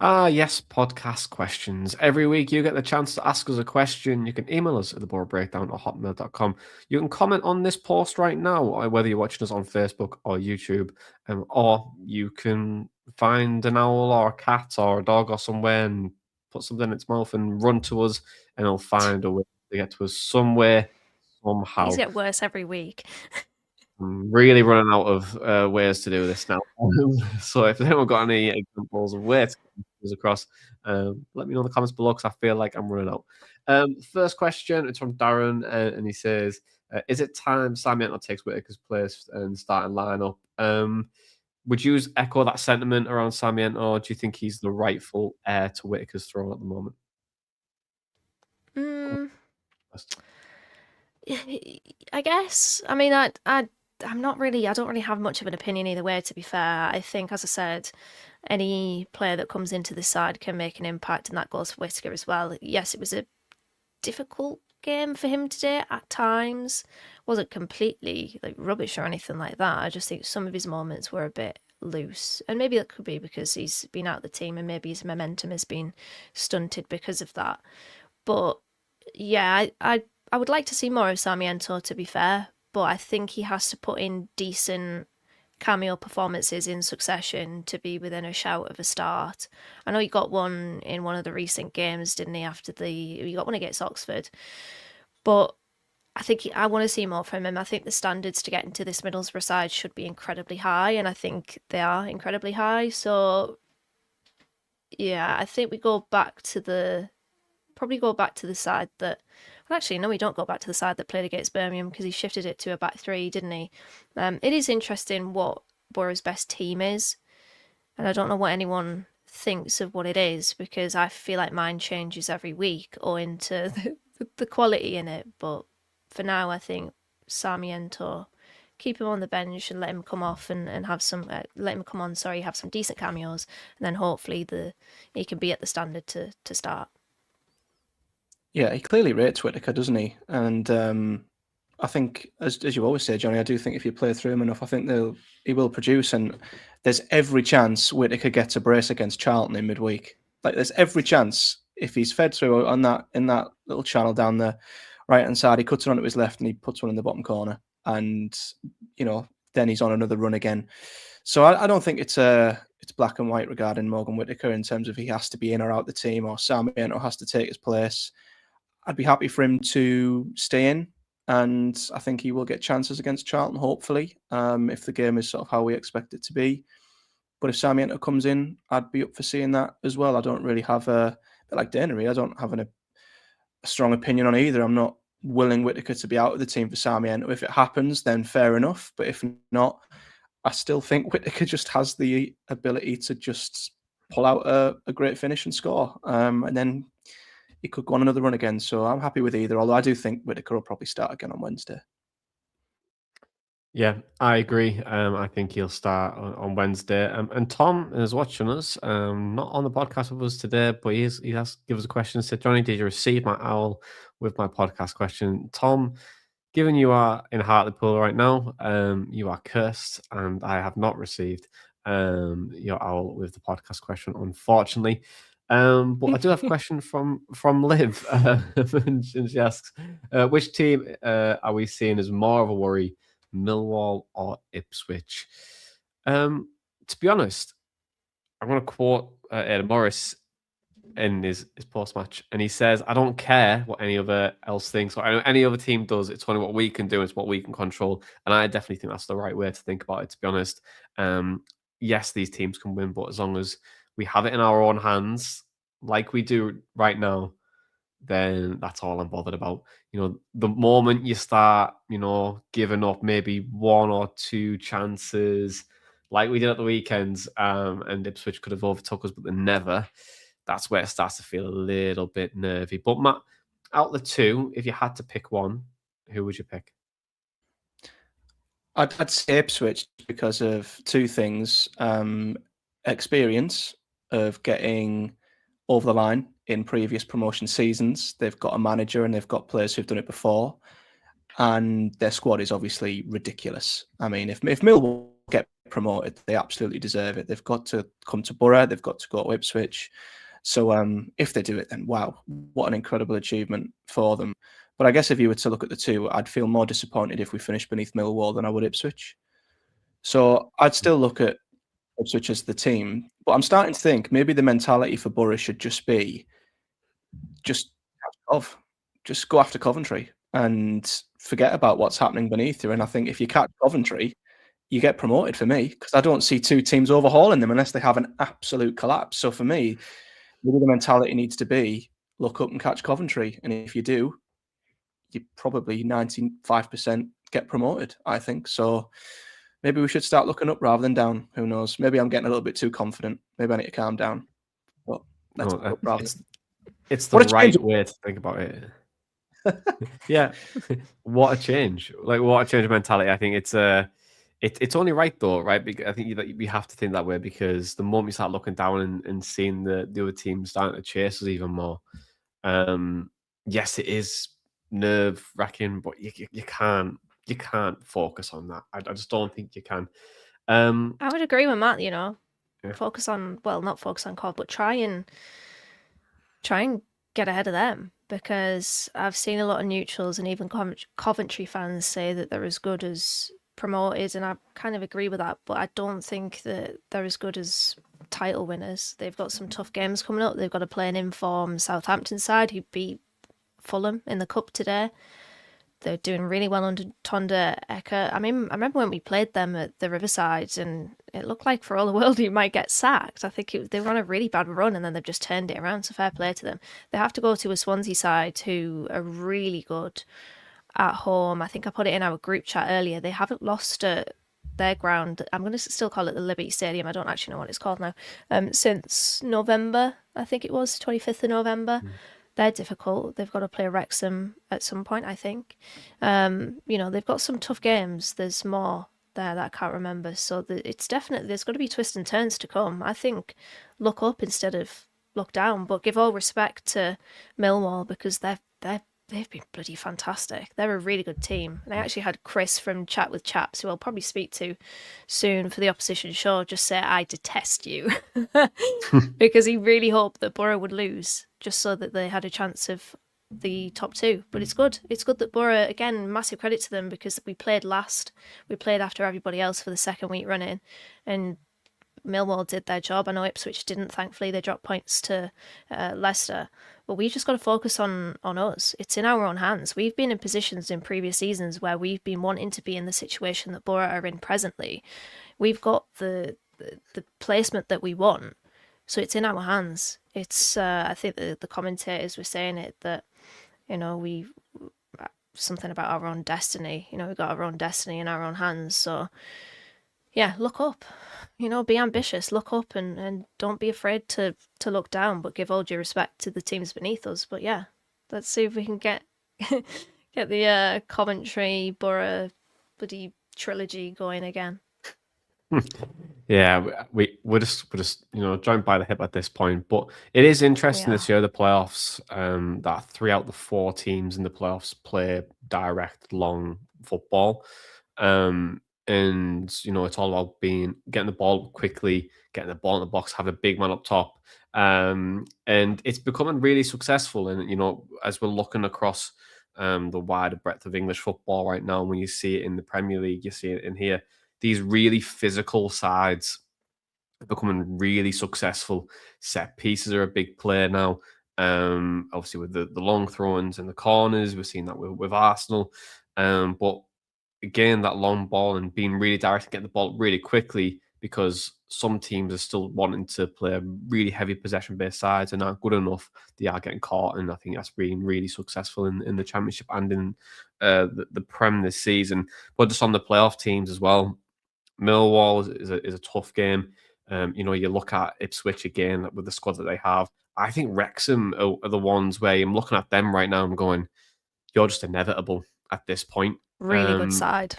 Yes, podcast questions. Every week you get the chance to ask us a question. You can email us at theboro@hotmail.com. You can comment on this post right now, whether you're watching us on Facebook or YouTube, or you can find an owl or a cat or a dog or somewhere and put something in its mouth and run to us, and it'll find a way to get to us somewhere, somehow. These get worse every week. I'm really running out of ways to do this now. So if anyone got any examples of where to get this across, let me know in the comments below because I feel like I'm running out. First question, it's from Darren, and he says, is it time Sarmiento takes Whittaker's place and starting lineup? Would you echo that sentiment around Sarmiento, or do you think he's the rightful heir to Whittaker's throne at the moment? I guess. I mean, I'm not really. I don't really have much of an opinion either way. To be fair, I think, as I said, any player that comes into the side can make an impact, and that goes for Whittaker as well. Yes, it was a difficult game for him today at times. Wasn't completely like rubbish or anything like that. I just think some of his moments were a bit loose, and maybe that could be because he's been out of the team, and maybe his momentum has been stunted because of that. But yeah, I would like to see more of Sarmiento, to be fair, but I think he has to put in decent cameo performances in succession to be within a shout of a start. I know he got one in one of the recent games, didn't he? He got one against Oxford, but I think I want to see more from him. I think the standards to get into this Middlesbrough side should be incredibly high, and I think they are incredibly high. So yeah, I think we probably go back to the side that. Well, actually, no, we don't go back to the side that played against Birmingham because he shifted it to a back three, didn't he? It is interesting what Boro's best team is, and I don't know what anyone thinks of what it is because I feel like mine changes every week owing to the quality in it. But for now, I think Sarmiento, keep him on the bench and let him come off and have some, have some decent cameos, and then hopefully he can be at the standard to start. Yeah, he clearly rates Whittaker, doesn't he? And I think, as you always say, Jonny, I do think if you play through him enough, I think he will produce. And there's every chance Whittaker gets a brace against Charlton in midweek. Like, there's every chance if he's fed through in that little channel down the right-hand side, he cuts it onto his left and he puts one in the bottom corner. And, then he's on another run again. So I don't think it's black and white regarding Morgan Whittaker in terms of he has to be in or out the team or Sarmiento has to take his place. I'd be happy for him to stay in, and I think he will get chances against Charlton, hopefully, if the game is sort of how we expect it to be. But if Sarmiento comes in, I'd be up for seeing that as well. I don't really have a bit like Dana, I don't have a strong opinion on either. I'm not willing Whittaker to be out of the team for Sarmiento. If it happens, then fair enough. But if not, I still think Whittaker just has the ability to just pull out a great finish and score. And then he could go on another run again. So I'm happy with either, although I do think Whittaker will probably start again on Wednesday. Yeah, I agree. I think he'll start on Wednesday. And Tom is watching us, not on the podcast with us today, but he has given us a question. He said, Jonny, did you receive my owl with my podcast question? Tom, given you are in Hartlepool right now, you are cursed, and I have not received your owl with the podcast question, unfortunately. But I do have a question from Liv, and she asks, which team are we seeing as more of a worry, Millwall or Ipswich? To be honest, I'm going to quote Aidan Morris in his post-match, and he says, I don't care what any other else thinks or any other team does. It's only what we can do. It's what we can control. And I definitely think that's the right way to think about it, to be honest. Yes, these teams can win, but as long as we have it in our own hands, like we do right now, then that's all I'm bothered about. The moment you start, giving up maybe one or two chances, like we did at the weekends, and Ipswich could have overtook us, but they never. That's where it starts to feel a little bit nervy. But Matt, out of the two, if you had to pick one, who would you pick? I'd say Ipswich because of two things. Experience of getting over the line in previous promotion seasons. They've got a manager and they've got players who've done it before. And their squad is obviously ridiculous. I mean, if Millwall get promoted. They absolutely deserve it. They've got to come to Boro. They've got to go to Ipswich. So if they do it, then wow, what an incredible achievement for them. But I guess if you were to look at the two, I'd feel more disappointed if we finished beneath Millwall than I would Ipswich. So I'd still look at Ipswich as the team. But I'm starting to think maybe the mentality for Boro should just be just go after Coventry and forget about what's happening beneath you. And I think if you catch Coventry, you get promoted for me, because I don't see two teams overhauling them unless they have an absolute collapse. So for me, maybe the mentality needs to be look up and catch Coventry. And if you do, you probably 95% get promoted, I think. So maybe we should start looking up rather than down. Who knows? Maybe I'm getting a little bit too confident. Maybe I need to calm down. But let's look up rather. It's the right way to think about it. Yeah. What a change. Like, what a change of mentality. I think it's only right though, right? Because I think we have to think that way, because the moment you start looking down and seeing the other teams starting to chase us even more, yes, it is nerve-wracking, but you can't focus on that. I just don't think you can. I would agree with Matt, Yeah. not focus on Cov, but try and get ahead of them, because I've seen a lot of neutrals and even Coventry fans say that they're as good as promoted, and I kind of agree with that, but I don't think that they're as good as title winners. They've got some tough games coming up. They've got to play an in-form Southampton side who beat Fulham in the Cup today. They're doing really well under Tonda Eka. I mean, I remember when we played them at the Riverside, and it looked like for all the world he might get sacked. I think they were on a really bad run, and then they've just turned it around, so fair play to them. They have to go to a Swansea side who are really good at home. I think I put it in our group chat earlier. They haven't lost at their ground. I'm going to still call it the Liberty Stadium. I don't actually know what it's called now. Since November, I think it was 25th of November. They're difficult. They've got to play Wrexham at some point, I think. They've got some tough games. There's more there that I can't remember. So it's definitely, there's got to be twists and turns to come. I think look up instead of look down, but give all respect to Millwall, because they've been bloody fantastic. They're a really good team. And I actually had Chris from Chat with Chaps, who I'll probably speak to soon for the opposition show, just say, I detest you. Because he really hoped that Boro would lose, just so that they had a chance of the top two. But it's good. It's good that Boro, again, massive credit to them, because we played last. We played after everybody else for the second week running. And Millwall did their job. I know Ipswich didn't, thankfully. They dropped points to Leicester. But we've just got to focus on us. It's in our own hands. We've been in positions in previous seasons where we've been wanting to be in the situation that Boro are in presently. We've got the placement that we want. So it's in our hands. It's I think the commentators were saying it, that, we something about our own destiny. We've got our own destiny in our own hands. So yeah, look up. Be ambitious, look up, and don't be afraid to look down, but give all due respect to the teams beneath us. But yeah, let's see if we can get the Coventry Boro bloody trilogy going again. Yeah, we're just joined by the hip at this point, but it is interesting this year, the playoffs, that 3 out of the 4 teams in the playoffs play direct long football. And it's all about getting the ball quickly, getting the ball in the box, have a big man up top, and it's becoming really successful. And as we're looking across the wider breadth of English football right now, when you see it in the Premier League, you see it in here. These really physical sides are becoming really successful. Set pieces are a big play now. Obviously with the long throw-ins and the corners, we're seeing that with Arsenal, but again, that long ball and being really direct, getting the ball really quickly, because some teams are still wanting to play really heavy possession-based sides and aren't good enough. They are getting caught, and I think that's been really successful in the Championship and in the Prem this season. But just on the playoff teams as well, Millwall is a tough game. You look at Ipswich again with the squad that they have. I think Wrexham are the ones where I'm looking at them right now and going, you're just inevitable at this point. Really good side.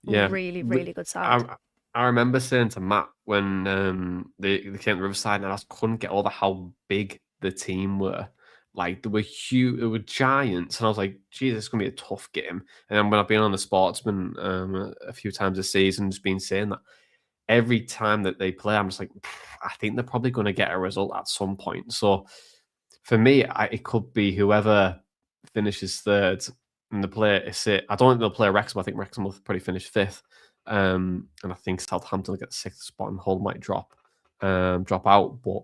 Yeah. Really, really good side. I remember saying to Matt when they came to Riverside, and I just couldn't get over how big the team were. Like, they were huge, they were giants. And I was like, Jesus, it's going to be a tough game. And then when I've been on the Sportsman a few times this season, just been saying that, every time that they play, I'm just like, I think they're probably going to get a result at some point. So for me, it could be whoever finishes third and the player is it. I don't think they'll play Wrexham. I think Wrexham will probably finish fifth. And I think Southampton will get the sixth spot and Hull might drop out. But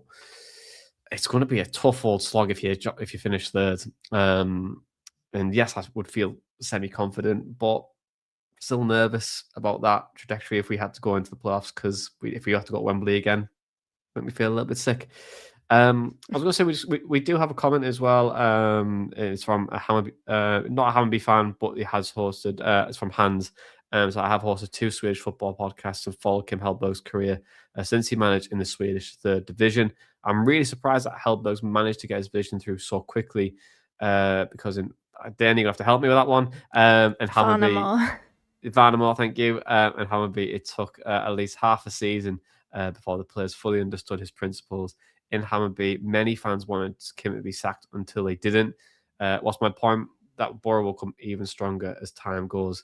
it's going to be a tough old slog if you finish third. And yes, I would feel semi-confident, but still nervous about that trajectory if we had to go into the playoffs, because if we have to go to Wembley again, make me feel a little bit sick. I was going to say we do have a comment as well. It's from a Hammarby, not a Hammarby fan, but he has hosted. It's from Hans. So I have hosted 2 Swedish football podcasts and followed Kim Hellberg's career since he managed in the Swedish third division. I'm really surprised that Hellberg's managed to get his vision through so quickly, because Danny, you have to help me with that one. And Hammarby, Varnamo, thank you. And Hammarby, it took at least half a season before the players fully understood his principles. In Hammarby, many fans wanted Kim to be sacked until they didn't. What's my point? That Boro will come even stronger as time goes.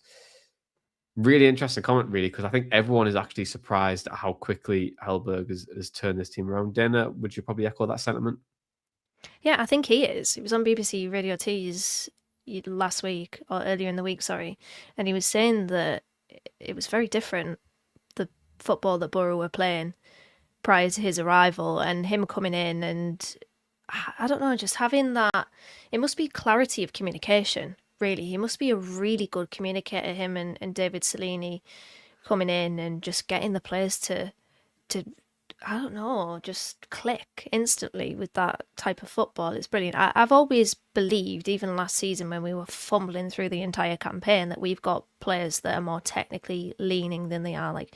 Really interesting comment, really, because I think everyone is actually surprised at how quickly Hellberg has turned this team around. Dana, would you probably echo that sentiment? Yeah, I think he is. He was on BBC Radio T's last week, or earlier in the week, sorry, and he was saying that it was very different, the football that Boro were playing prior to his arrival, and him coming in, and I don't know, just having that, it must be clarity of communication, really. He must be a really good communicator, him and David Cellini coming in and just getting the players to I don't know, just click instantly with that type of football. It's brilliant. I've always believed, even last season when we were fumbling through the entire campaign, that we've got players that are more technically leaning than they are like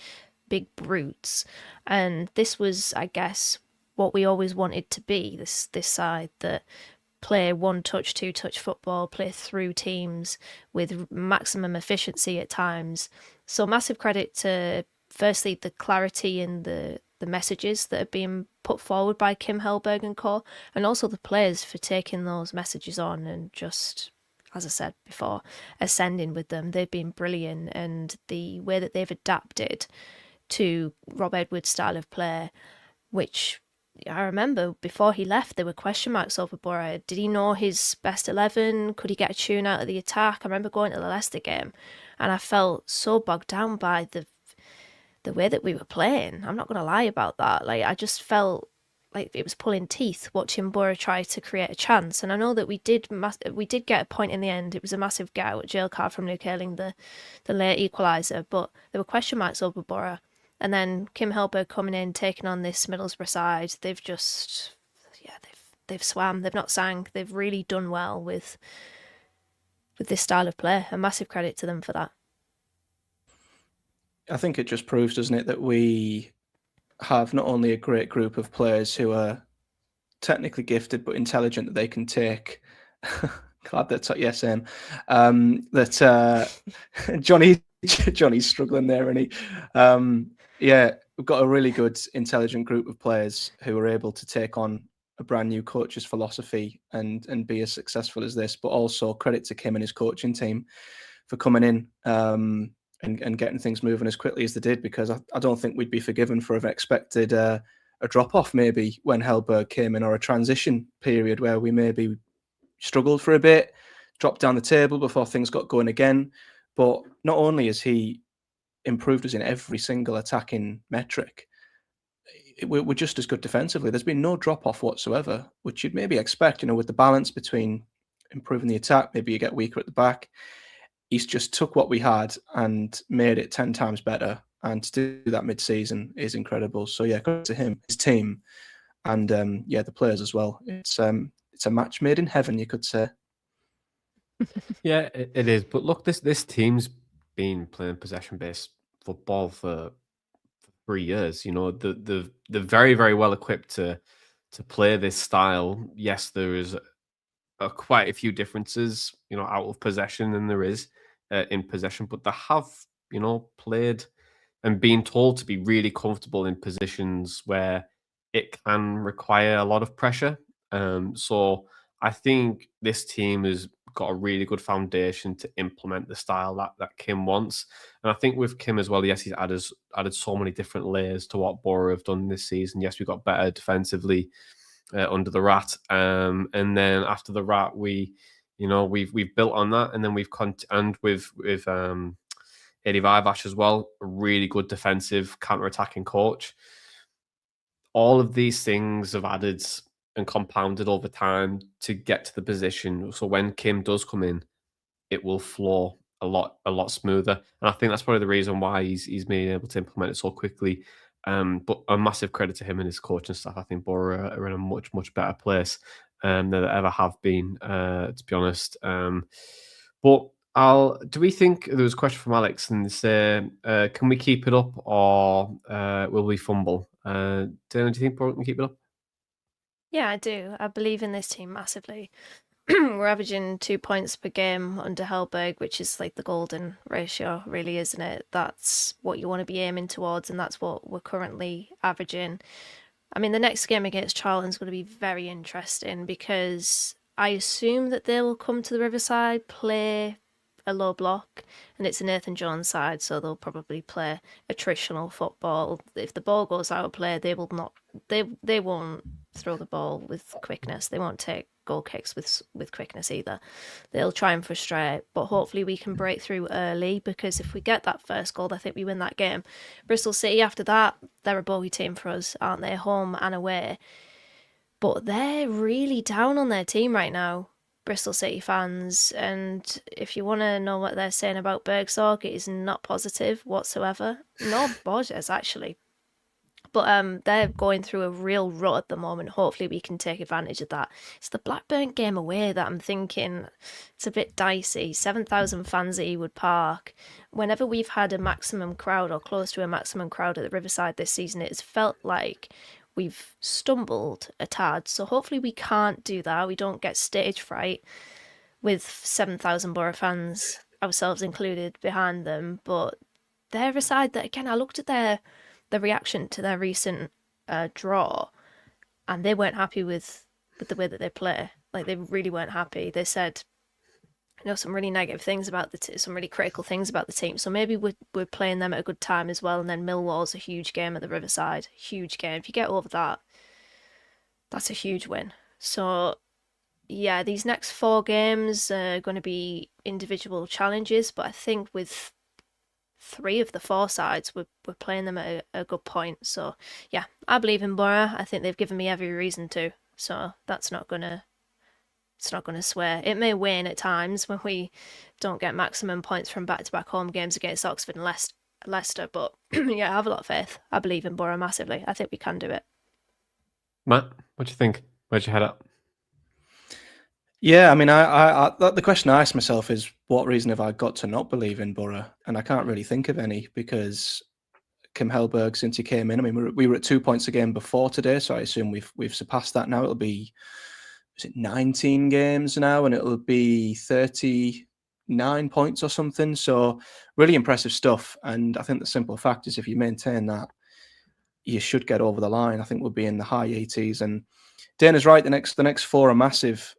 big brutes. And this was, I guess, what we always wanted to be, this side that play 1-touch, 2-touch football, play through teams with maximum efficiency at times. So massive credit to, firstly, the clarity in the messages that are being put forward by Kim Hellberg and co, and also the players for taking those messages on and just, as I said before, ascending with them. They've been brilliant, and the way that they've adapted to Rob Edwards' style of play, which I remember before he left, there were question marks over Boro. Did he know his best 11? Could he get a tune out of the attack? I remember going to the Leicester game and I felt so bogged down by the way that we were playing. I'm not going to lie about that. Like, I just felt like it was pulling teeth watching Boro try to create a chance. And I know that we did get a point in the end. It was a massive get out jail card from Luke Ayling, the late equaliser, but there were question marks over Boro. And then Kim Hellberg coming in, taking on this Middlesbrough side, they've just, they've swam, they've not sank. They've really done well with this style of play. A massive credit to them for that. I think it just proves, doesn't it, that we have not only a great group of players who are technically gifted but intelligent, that they can take. Glad that's same. That Johnny's struggling there, and we've got a really good, intelligent group of players who are able to take on a brand new coach's philosophy and be as successful as this. But also credit to Kim and his coaching team for coming in and getting things moving as quickly as they did, because I don't think we'd be forgiven for have expected a drop-off maybe when Hellberg came in, or a transition period where we maybe struggled for a bit, dropped down the table before things got going again. But not only has he improved us in every single attacking metric, we're just as good defensively. There's been no drop-off whatsoever, which you'd maybe expect, with the balance between improving the attack, maybe you get weaker at the back. He's just took what we had and made it 10 times better. And to do that mid-season is incredible. So yeah, good to him, his team, and the players as well. It's a match made in heaven, you could say. Yeah, it is. But look, this team's been playing possession-based football for 3 years. They're very, very well equipped to play this style. Yes, there is quite a few differences, out of possession than there is in possession, but they have, played and been told to be really comfortable in positions where it can require a lot of pressure. So I think this team has got a really good foundation to implement the style that Kim wants. And I think with Kim as well, yes, he's added so many different layers to what Boro have done this season. Yes, we got better defensively under the Rat. And then after the Rat, we've built on that, and then with Eddie Vivash as well, a really good defensive counter-attacking coach. All of these things have added and compounded over time to get to the position. So when Kim does come in, it will flow a lot smoother. And I think that's probably the reason why he's been able to implement it so quickly. But a massive credit to him and his coaching staff. I think Boro are in a much, much better place than they ever have been, to be honest. But do we think, there was a question from Alex and say, can we keep it up or will we fumble? Dana, do you think Boro can keep it up? Yeah, I do. I believe in this team massively. We're averaging 2 points per game under Hellberg, which is like the golden ratio, really, isn't it? That's what you want to be aiming towards, and that's what we're currently averaging. I mean, the next game against Charlton's going to be very interesting because I assume that they will come to the Riverside, play a low block, and it's a Nathan Jones side, so they'll probably play attritional football. If the ball goes out of play, they will not. They won't throw the ball with quickness. They won't take goal kicks with quickness either. They'll try and frustrate, but hopefully we can break through early, because if we get that first goal, I think we win that game. Bristol City, after that, they're a bogey team for us, aren't they? Home and away. But they're really down on their team right now, Bristol City fans, and if you want to know what they're saying about Bergsorg, it is not positive whatsoever. Nor Borges, actually. But they're going through a real rut at the moment. Hopefully we can take advantage of that. It's the Blackburn game away that I'm thinking it's a bit dicey. 7,000 fans at Ewood Park. Whenever we've had a maximum crowd or close to a maximum crowd at the Riverside this season, it's felt like we've stumbled a tad. So hopefully we can't do that. We don't get stage fright with 7,000 Boro fans, ourselves included, behind them. But they're a side that, again, I looked at the reaction to their recent draw, and they weren't happy with the way that they play. Like, they really weren't happy. They said, some really negative things about some really critical things about the team. So maybe we're playing them at a good time as well. And then Millwall's a huge game at the Riverside. Huge game. If you get over that, that's a huge win. So yeah, these next 4 games are going to be individual challenges, but I think with 3 of the 4 sides, we're playing them at a good point. So yeah, I believe in Boro. I think they've given me every reason to. So it's not gonna swear. It may wane at times when we don't get maximum points from back-to-back home games against Oxford and Leicester. But yeah, I have a lot of faith. I believe in Boro massively. I think we can do it. Matt, what do you think? Where'd you head up? Yeah, I mean, I the question I ask myself is, what reason have I got to not believe in Boro? And I can't really think of any, because Kim Hellberg, since he came in, I mean, we were at 2 points a game before today, so I assume we've surpassed that now. It'll be, is it 19 games now, and it'll be 39 points or something. So really impressive stuff. And I think the simple fact is, if you maintain that, you should get over the line. I think we'll be in the high 80s. And Dana's right. The next 4 are massive,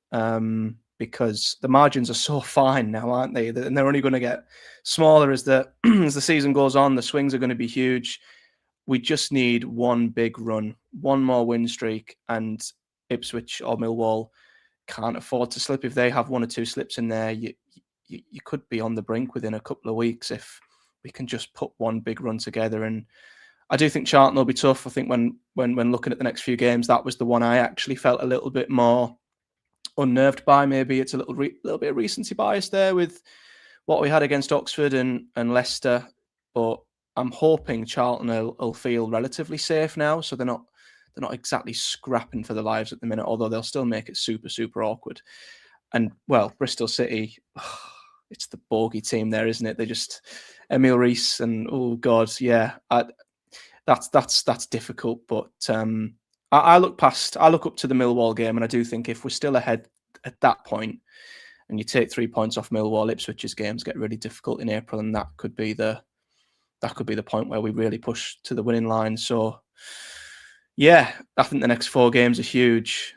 because the margins are so fine now, aren't they? And they're only going to get smaller as the as the season goes on. The swings are going to be huge. We just need one big run, one more win streak, and Ipswich or Millwall can't afford to slip. If they have 1 or 2 slips in there, you could be on the brink within a couple of weeks if we can just put one big run together. And I do think Charlton will be tough. I think when looking at the next few games, that was the one I actually felt a little bit more unnerved by. Maybe it's a little bit of recency bias there with what we had against Oxford and Leicester, but I'm hoping Charlton will feel relatively safe now, so they're not exactly scrapping for their lives at the minute, although they'll still make it super, super awkward. And, well, Bristol City, it's the bogey team there, isn't it? They just, Emile Rees and, oh, God, yeah, that's difficult. But I look up to the Millwall game, and I do think if we're still ahead at that point and you take 3 points off Millwall, Ipswich's games get really difficult in April, and that could be the point where we really push to the winning line. So, yeah, I think the next 4 games are huge.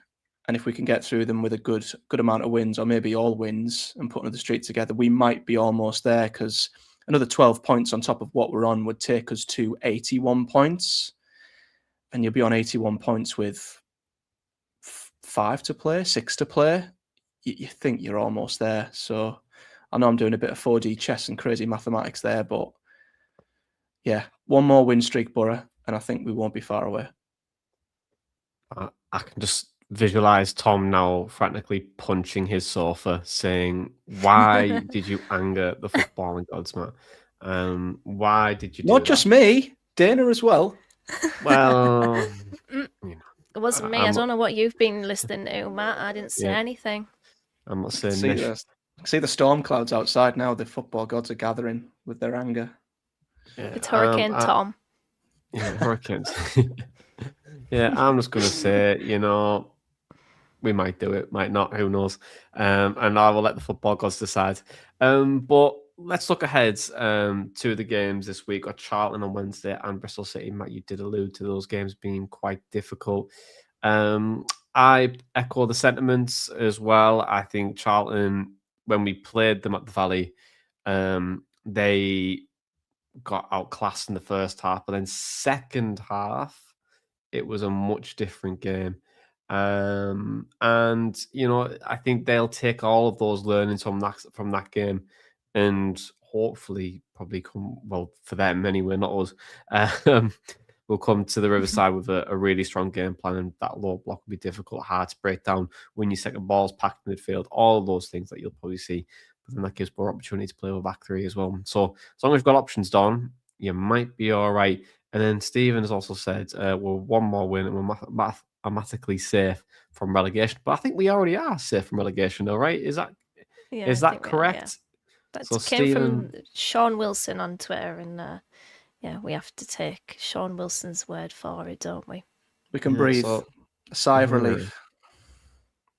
And if we can get through them with a good amount of wins, or maybe all wins, and put another streak together, we might be almost there, because another 12 points on top of what we're on would take us to 81 points. And you'll be on 81 points with 5 to play, 6 to play. You think you're almost there. So I know I'm doing a bit of 4D chess and crazy mathematics there, but yeah, one more win streak, Boro, and I think we won't be far away. I can just visualize Tom now frantically punching his sofa, saying, "Why did you anger the footballing gods, man? Why did you do Not just that?" me, Dana as well. Well, It wasn't me. I don't know what you've been listening to, Matt. I didn't say anything. I'm not saying See the storm clouds outside now. The football gods are gathering with their anger. Yeah, It's Hurricane Tom. Yeah, hurricanes. Yeah, I'm just going to say, we might do it, might not, who knows. And I will let the football gods decide. But let's look ahead to the games this week. Got Charlton on Wednesday and Bristol City. Matt, you did allude to those games being quite difficult. I echo the sentiments as well. I think Charlton, when we played them at the Valley, they got outclassed in the first half, but then second half, it was a much different game. And I think they'll take all of those learnings from that game, and hopefully, probably come for them anyway, not us. We'll come to the Riverside with a really strong game plan, and that low block will be difficult, hard to break down. When your second ball's packed in midfield, all of those things that you'll probably see. But then that gives more opportunity to play with back three as well. So as long as you've got options, Don, you might be all right. And then Stephen has also said we're one more win and we're mathematically safe from relegation. But I think we already are safe from relegation, though, right? Is that correct? That came from Sean Wilson on Twitter, and we have to take Sean Wilson's word for it, don't we? We can breathe. A sigh of relief.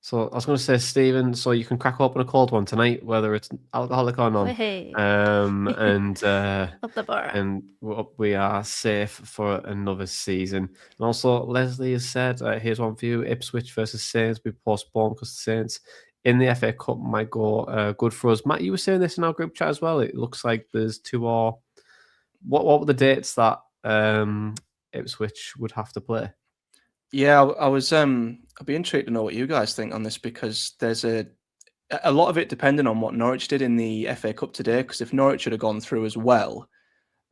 So I was going to say, Stephen, so you can crack open a cold one tonight, whether it's alcoholic or not. And up the bar. And we are safe for another season. And also, Leslie has said, here's one for you: Ipswich versus Saints be postponed because the Saints in the FA Cup might go good for us. Matt, you were saying this in our group chat as well. It looks like there's 2 or what were the dates that Ipswich would have to play? Yeah, I'd be intrigued to know what you guys think on this, because there's a lot of it depending on what Norwich did in the FA Cup today, because if Norwich had gone through as well,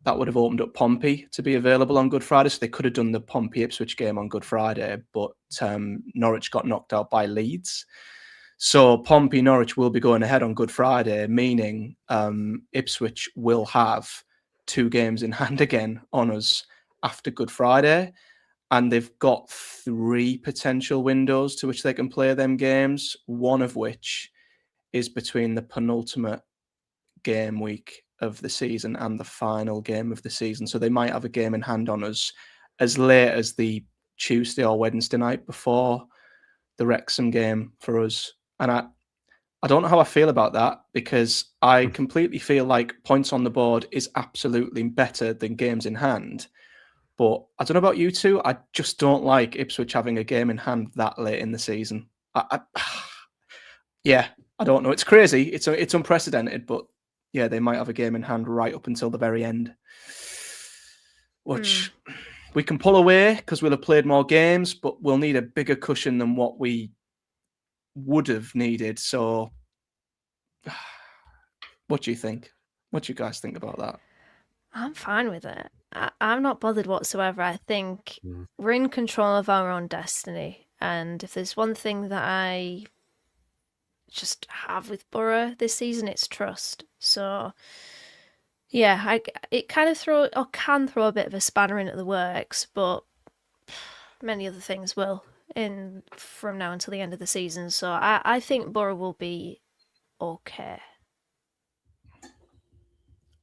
that would have opened up Pompey to be available on Good Friday, so they could have done the Pompey-Ipswich game on Good Friday, but Norwich got knocked out by Leeds. So Pompey-Norwich will be going ahead on Good Friday, meaning Ipswich will have 2 games in hand again on us after Good Friday. And they've got 3 potential windows to which they can play them games, one of which is between the penultimate game week of the season and the final game of the season. So they might have a game in hand on us as late as the Tuesday or Wednesday night before the Wrexham game for us. And I don't know how I feel about that, because I completely feel like points on the board is absolutely better than games in hand. But I don't know about you two. I just don't like Ipswich having a game in hand that late in the season. I don't know. It's crazy. It's unprecedented. But yeah, they might have a game in hand right up until the very end, which we can pull away because we'll have played more games, but we'll need a bigger cushion than what we would have needed. So, what do you think? What do you guys think about that? I'm fine with it. I'm not bothered whatsoever. I think we're in control of our own destiny. And if there's one thing that I just have with Boro this season, it's trust. So, yeah, it kind of can throw a bit of a spanner into the works, but many other things will from now until the end of the season. So I think Boro will be okay.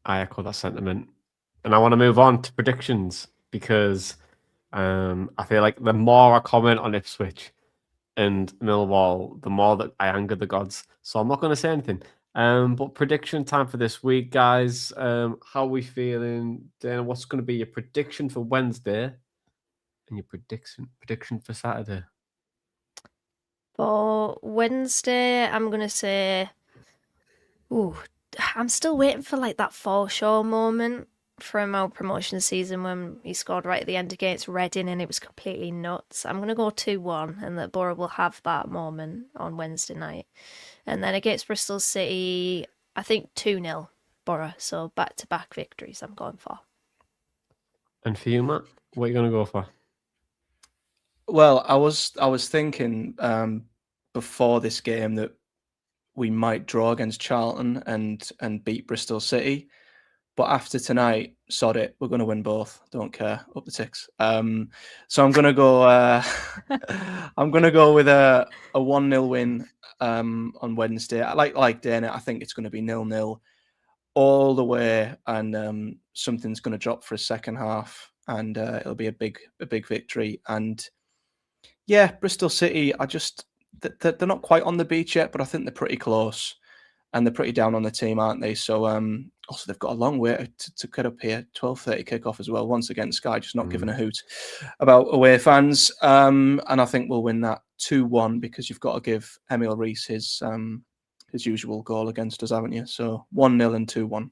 I echo that sentiment. And I want to move on to predictions, because I feel like the more I comment on Ipswich and Millwall, the more that I anger the gods. So I'm not going to say anything. But prediction time for this week, guys. How are we feeling? Dana, what's going to be your prediction for Wednesday and your prediction for Saturday? For Wednesday, I'm going to say, I'm still waiting for like that for-sure moment from our promotion season when he scored right at the end against Reading and it was completely nuts. I'm going to go 2-1 and that Boro will have that moment on Wednesday night. And then against Bristol City, I think 2-0 Boro. So back-to-back victories I'm going for. And for you, Matt, what are you going to go for? Well, I was thinking before this game that we might draw against Charlton and beat Bristol City, but after tonight, sod it, we're going to win both. Don't care, up the ticks. So I'm going to go. I'm going to go with a 1-0 win on Wednesday. I like Dana. I think it's going to be 0-0 all the way, and something's going to drop for a second half, and it'll be a big victory. And yeah, Bristol City, they're not quite on the beach yet, but I think they're pretty close, and they're pretty down on the team, aren't they? So also they've got a long way to get up here. 12:30 kickoff as well. Once again, Sky just not giving a hoot about away fans, and I think we'll win that 2-1 because you've got to give Emil Rees his usual goal against us, haven't you? So 1-0 and 2-1.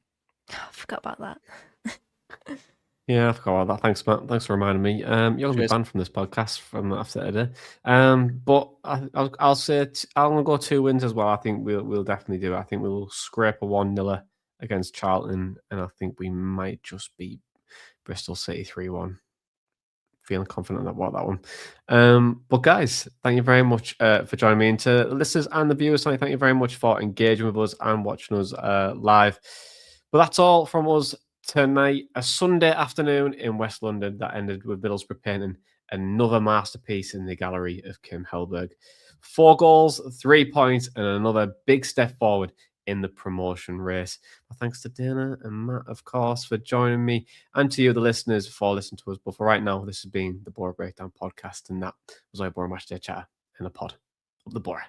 I forgot about that. Yeah, I forgot about that. Thanks, Matt. Thanks for reminding me. You're going to be banned from this podcast from after today. But I'll say I'm going to go 2 wins as well. I think we'll definitely do it. I think we'll scrape a 1-0 against Charlton, and I think we might just beat Bristol City 3-1. Feeling confident about that one. But guys, thank you very much for joining me. And to the listeners and the viewers, thank you very much for engaging with us and watching us live. But that's all from us tonight, a Sunday afternoon in West London that ended with Middlesbrough painting another masterpiece in the gallery of Kim Hellberg. 4 goals, 3 points, and another big step forward in the promotion race. Well, thanks to Dana and Matt, of course, for joining me, and to you, the listeners, for listening to us. But for right now, this has been the Boro Breakdown Podcast, and that was our Boro Matchday Chatter in the pod. Up the Boro.